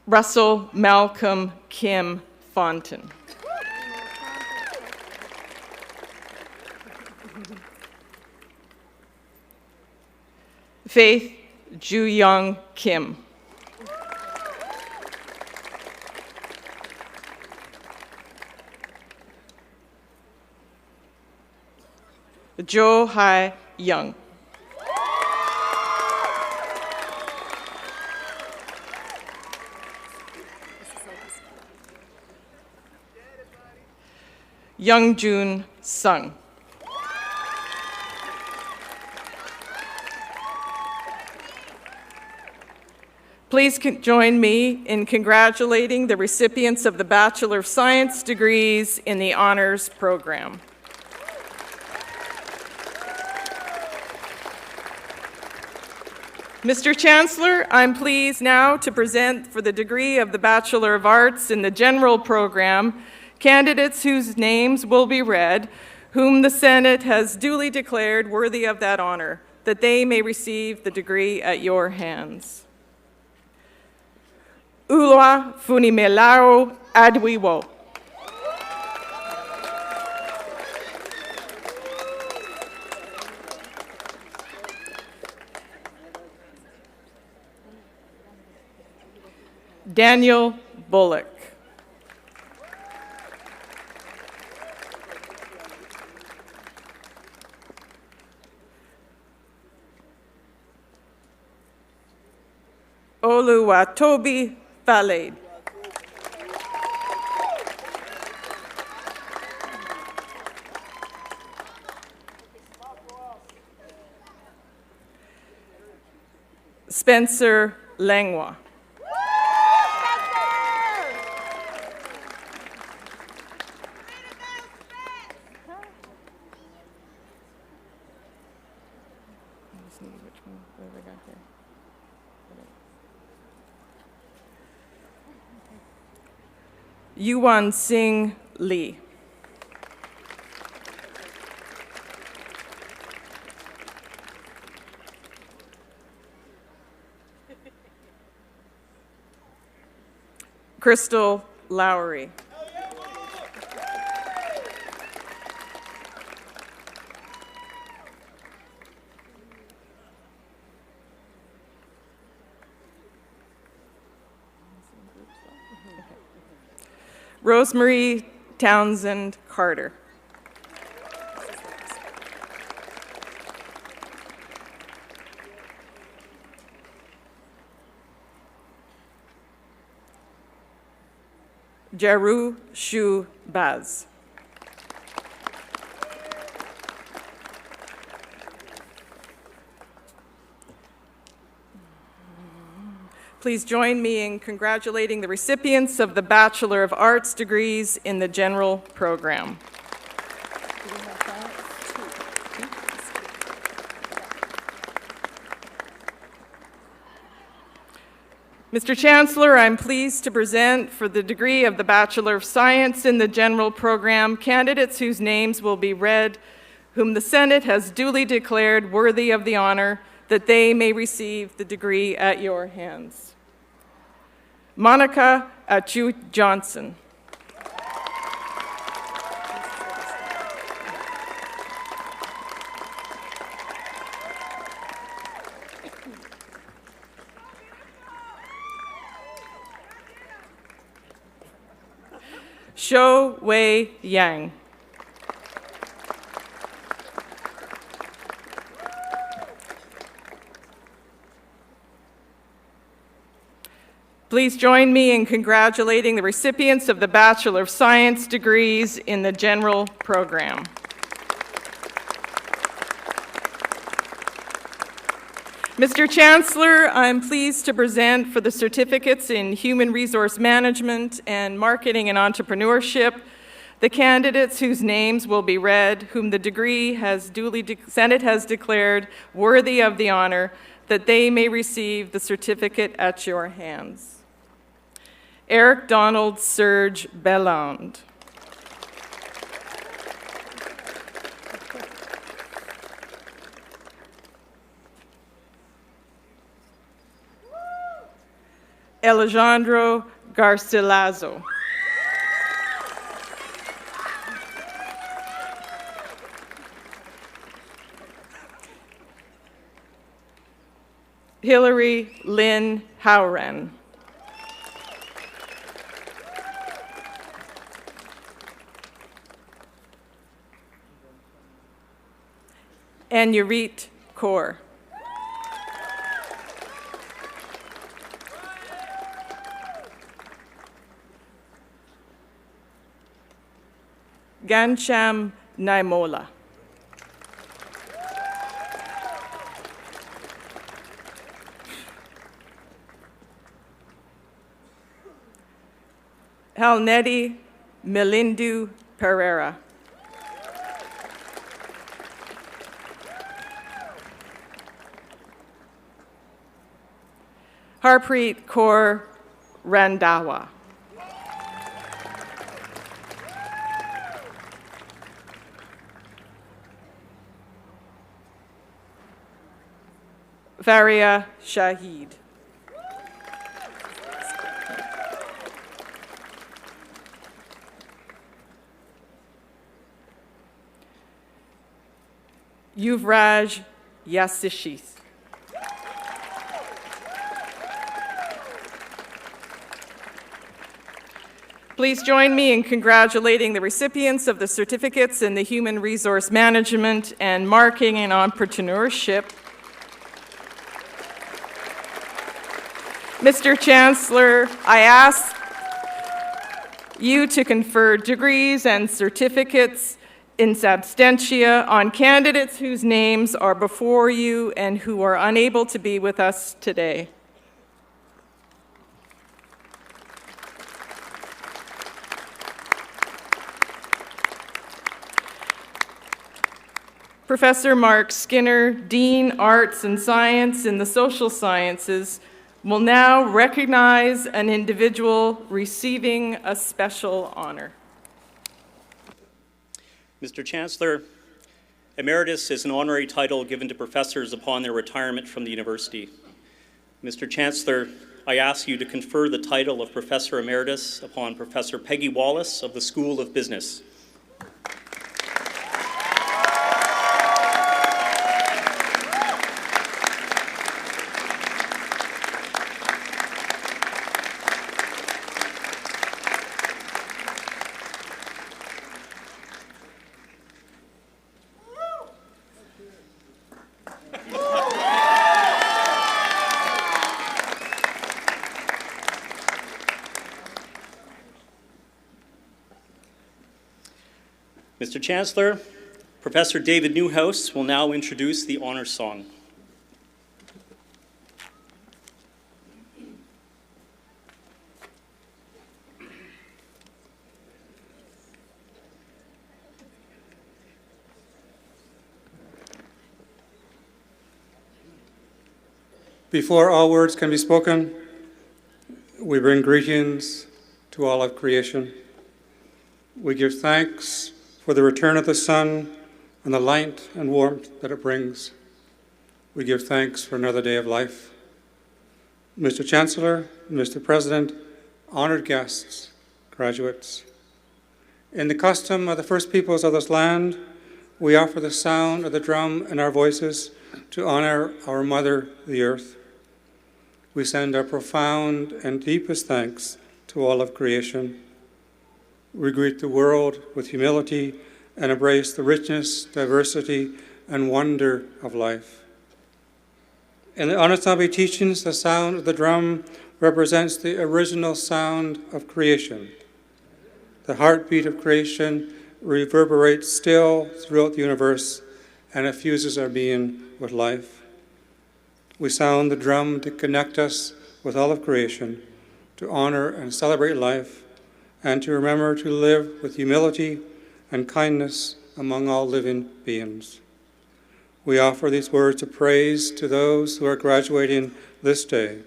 C: Russell Malcolm Kim Fonten. Faith Ju Young Kim. Jo Hai Young. Young Jun Sung. Please join me in congratulating the recipients of the Bachelor of Science degrees in the honors program. Mr. Chancellor, I'm pleased now to present for the degree of the Bachelor of Arts in the general program, candidates whose names will be read, whom the Senate has duly declared worthy of that honor, that they may receive the degree at your hands. Ulua Funimelao Adwiwo. Daniel Bullock. Oluwatobi Falade. Spencer Langwa. Yuan Sing Lee. Crystal Lowry. Rosemary Townsend Carter. Jaru Shu Baz. Please join me in congratulating the recipients of the Bachelor of Arts degrees in the general program. Mr. Chancellor, I'm pleased to present for the degree of the Bachelor of Science in the general program candidates whose names will be read, whom the Senate has duly declared worthy of the honor that they may receive the degree at your hands. Monica Achu Johnson. Shou Wei Yang. Please join me in congratulating the recipients of the Bachelor of Science degrees in the general program. Mr. Chancellor, I'm pleased to present for the certificates in Human Resource Management and Marketing and Entrepreneurship the candidates whose names will be read, whom the degree has Senate has declared worthy of the honor that they may receive the certificate at your hands. Eric Donald Serge Belland. Alejandro Garcilaso. Hillary Lynn Howren. And Yurit Kaur. Gansham Naimola. Halneti Melindu Pereira. Harpreet Kaur Randhawa. Faria Shahid. Yuvraj Yassishis. Please join me in congratulating the recipients of the certificates in the Human Resource Management and Marketing and Entrepreneurship. Mr. Chancellor, I ask you to confer degrees and certificates in absentia on candidates whose names are before you and who are unable to be with us today. Professor Mark Skinner, Dean, Arts and Science in the Social Sciences, will now recognize an individual receiving a special honor.
F: Mr. Chancellor, Emeritus is an honorary title given to professors upon their retirement from the university. Mr. Chancellor, I ask you to confer the title of Professor Emeritus upon Professor Peggy Wallace of the School of Business. Mr. Chancellor, Professor David Newhouse will now introduce the honors song.
G: Before all words can be spoken, we bring greetings to all of creation. We give thanks for the return of the sun and the light and warmth that it brings. We give thanks for another day of life. Mr. Chancellor, Mr. President, honored guests, graduates, in the custom of the first peoples of this land, we offer the sound of the drum in our voices to honor our mother, the earth. We send our profound and deepest thanks to all of creation. We greet the world with humility and embrace the richness, diversity, and wonder of life. In the Anishinaabe teachings, the sound of the drum represents the original sound of creation. The heartbeat of creation reverberates still throughout the universe and infuses our being with life. We sound the drum to connect us with all of creation, to honor and celebrate life, and to remember to live with humility and kindness among all living beings. We offer these words of praise to those who are graduating this day.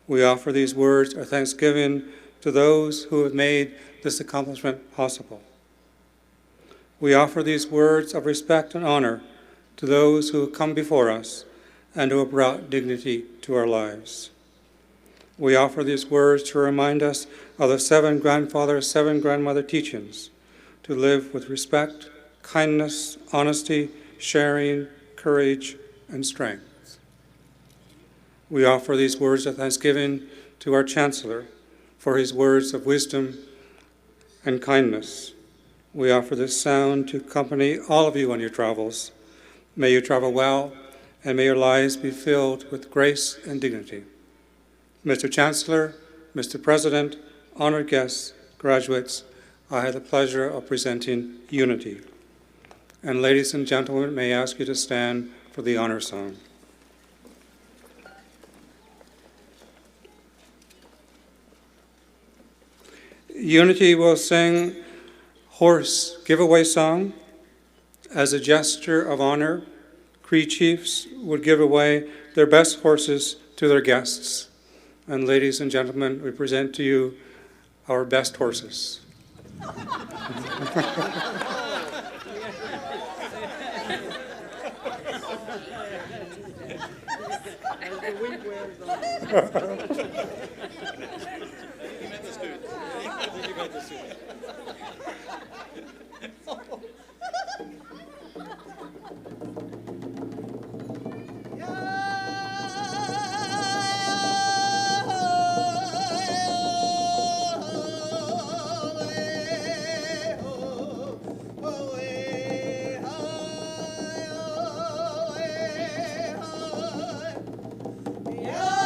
G: We offer these words of thanksgiving to those who have made this accomplishment possible. We offer these words of respect and honor to those who have come before us and who have brought dignity to our lives. We offer these words to remind us of the 7 grandfather, 7 grandmother teachings, to live with respect, kindness, honesty, sharing, courage, and strength. We offer these words of thanksgiving to our Chancellor for his words of wisdom and kindness. We offer this sound to accompany all of you on your travels. May you travel well, and may your lives be filled with grace and dignity. Mr. Chancellor, Mr. President, honored guests, graduates, I have the pleasure of presenting Unity. And ladies and gentlemen, may I ask you to stand for the honor song. Unity will sing Horse Giveaway Song. As a gesture of honor, Cree chiefs would give away their best horses to their guests. And ladies and gentlemen, we present to you our best horses.
D: Yeah.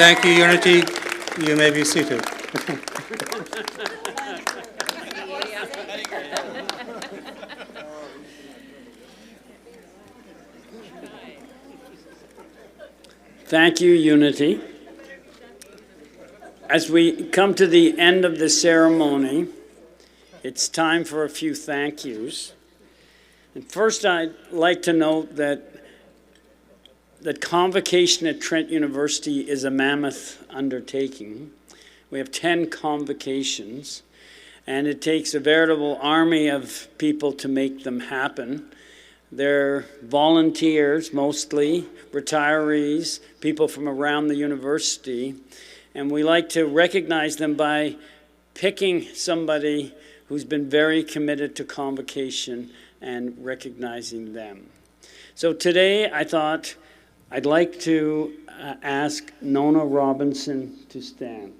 G: Thank you, Unity. You may be seated.
A: Thank you, Unity. As we come to the end of the ceremony, it's time for a few thank yous. And first, I'd like to note that Convocation at Trent University is a mammoth undertaking. We have 10 convocations, and it takes a veritable army of people to make them happen. They're volunteers, mostly, retirees, people from around the university, and we like to recognize them by picking somebody who's been very committed to Convocation and recognizing them. So today I thought I'd like to ask Nona Robinson to stand.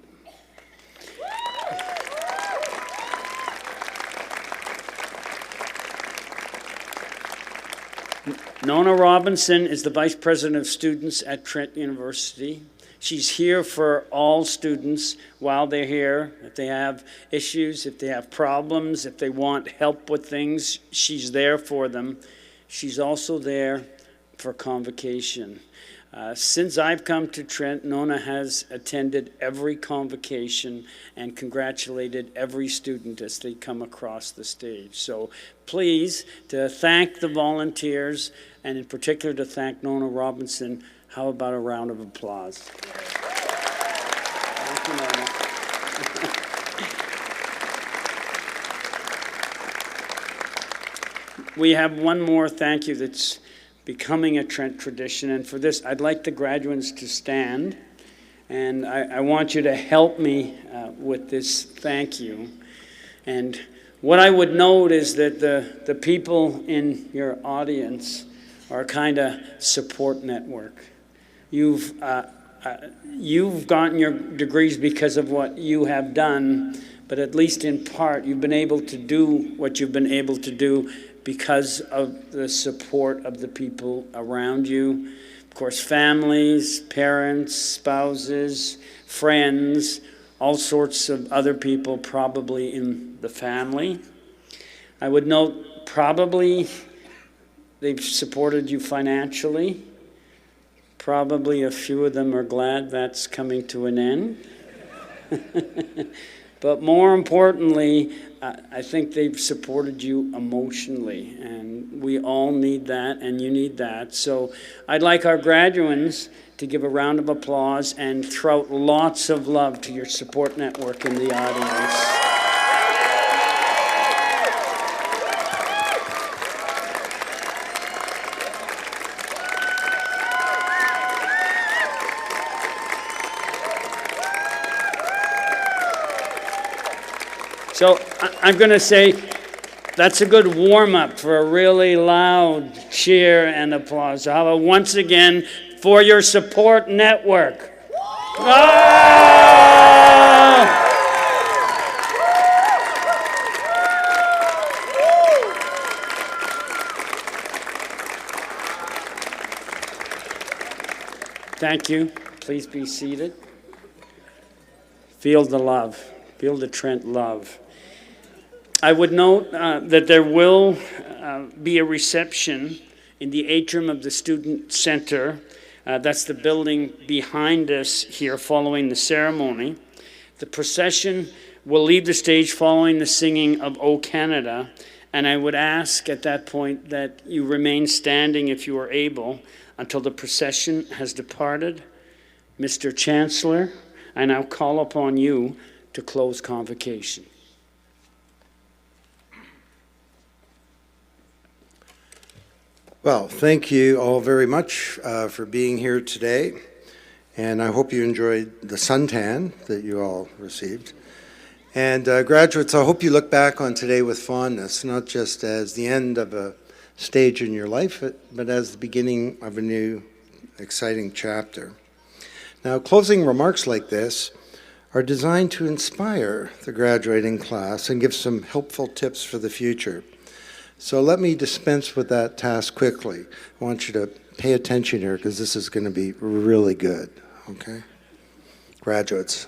A: Nona Robinson is the Vice President of Students at Trent University. She's here for all students while they're here. If they have issues, if they have problems, if they want help with things, she's there for them. She's also there for Convocation. Since I've come to Trent, Nona has attended every convocation and congratulated every student as they come across the stage. So please, to thank the volunteers, and in particular to thank Nona Robinson, how about a round of applause? Thank you, Nona. We have one more thank you that's becoming a Trent tradition, and for this I'd like the graduates to stand, and I want you to help me with this thank you. And what I would note is that the people in your audience are kind of support network. You've gotten your degrees because of what you have done, but at least in part you've been able to do what you've been able to do because of the support of the people around you. Of course, families, parents, spouses, friends, all sorts of other people probably in the family. I would note probably they've supported you financially. Probably a few of them are glad that's coming to an end. But more importantly, I think they've supported you emotionally, and we all need that, and you need that. So I'd like our graduates to give a round of applause and throw out lots of love to your support network in the audience. So I'm going to say that's a good warm-up for a really loud cheer and applause. So how about once again for your support network? Ah! Thank you. Please be seated. Feel the love. Feel the Trent love. I would note that there will be a reception in the atrium of the Student Center. That's the building behind us here following the ceremony. The procession will leave the stage following the singing of O Canada, and I would ask at that point that you remain standing if you are able until the procession has departed. Mr. Chancellor, I now call upon you to close Convocation.
B: Well, thank you all very much for being here today, and I hope you enjoyed the suntan that you all received. And graduates, I hope you look back on today with fondness, not just as the end of a stage in your life, but as the beginning of a new, exciting chapter. Now, closing remarks like this are designed to inspire the graduating class and give some helpful tips for the future. So let me dispense with that task quickly. I want you to pay attention here because this is going to be really good, okay? graduates,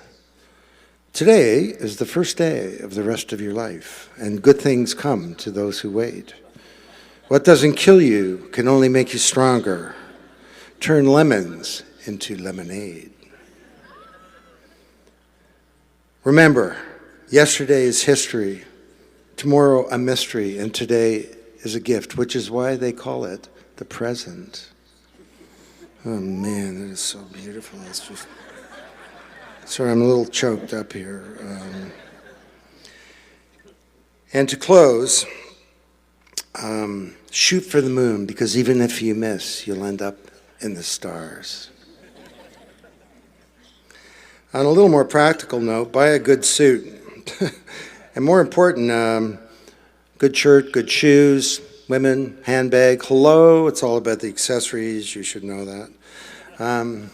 B: today is the first day of the rest of your life, and good things come to those who wait. What doesn't kill you can only make you stronger. Turn lemons into lemonade. Remember, yesterday is history, tomorrow a mystery, and today is a gift, which is why they call it the present. Oh man, that is so beautiful. It's just... Sorry, I'm a little choked up here. And to close, shoot for the moon, because even if you miss, you'll end up in the stars. On a little more practical note, buy a good suit. And more important, good shirt, good shoes, women, handbag. Hello, it's all about the accessories. You should know that.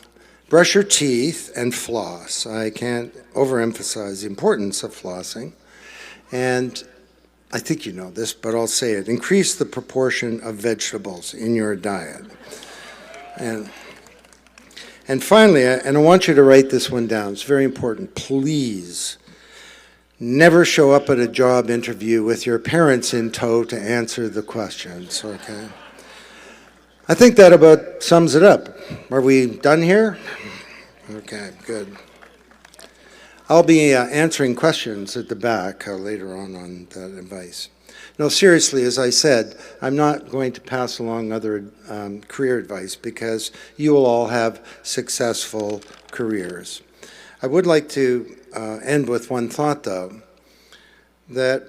B: Brush your teeth and floss. I can't overemphasize the importance of flossing. And I think you know this, but I'll say it. Increase the proportion of vegetables in your diet. And finally, and I want you to write this one down. It's very important. Please never show up at a job interview with your parents in tow to answer the questions, okay? I think that about sums it up. Are we done here? Okay, good. I'll be answering questions at the back later on that advice. No, seriously, as I said, I'm not going to pass along other career advice because you will all have successful careers. I would like to end with one thought, though, that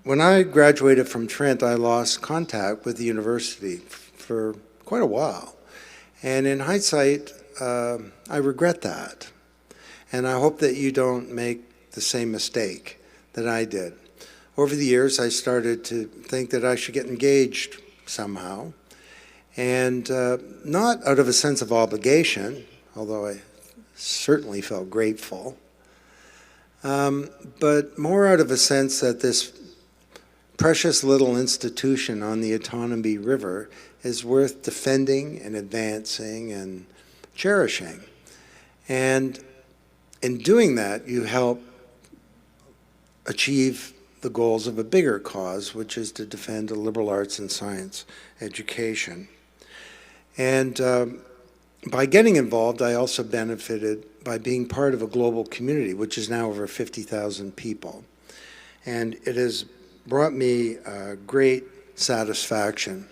B: when I graduated from Trent, I lost contact with the university for quite a while. And in hindsight, I regret that. And I hope that you don't make the same mistake that I did. Over the years, I started to think that I should get engaged somehow. And not out of a sense of obligation, although I certainly felt grateful, but more out of a sense that this precious little institution on the Otonabee River is worth defending and advancing and cherishing. And in doing that, you help achieve the goals of a bigger cause, which is to defend a liberal arts and science education. And by getting involved, I also benefited by being part of a global community, which is now over 50,000 people. And it has brought me great satisfaction.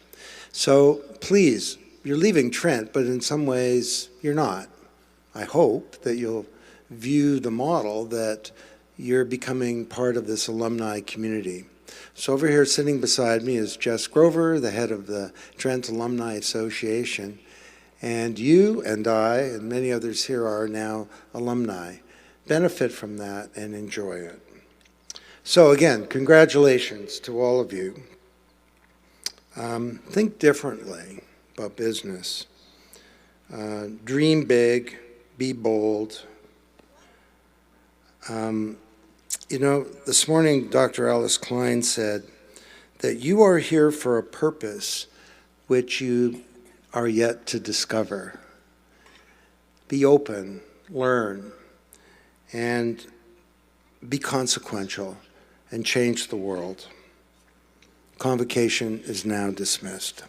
B: So please, you're leaving Trent, but in some ways you're not. I hope that you'll view the model that you're becoming part of this alumni community. So over here sitting beside me is Jess Grover, the head of the Trent Alumni Association. And you and I and many others here are now alumni. Benefit from that and enjoy it. So again, congratulations to all of you. Think differently about business. Dream big, be bold. You know, this morning Dr. Alice Klein said that you are here for a purpose which you are yet to discover. Be open, learn, and be consequential, and change the world. Convocation is now dismissed.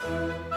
C: you.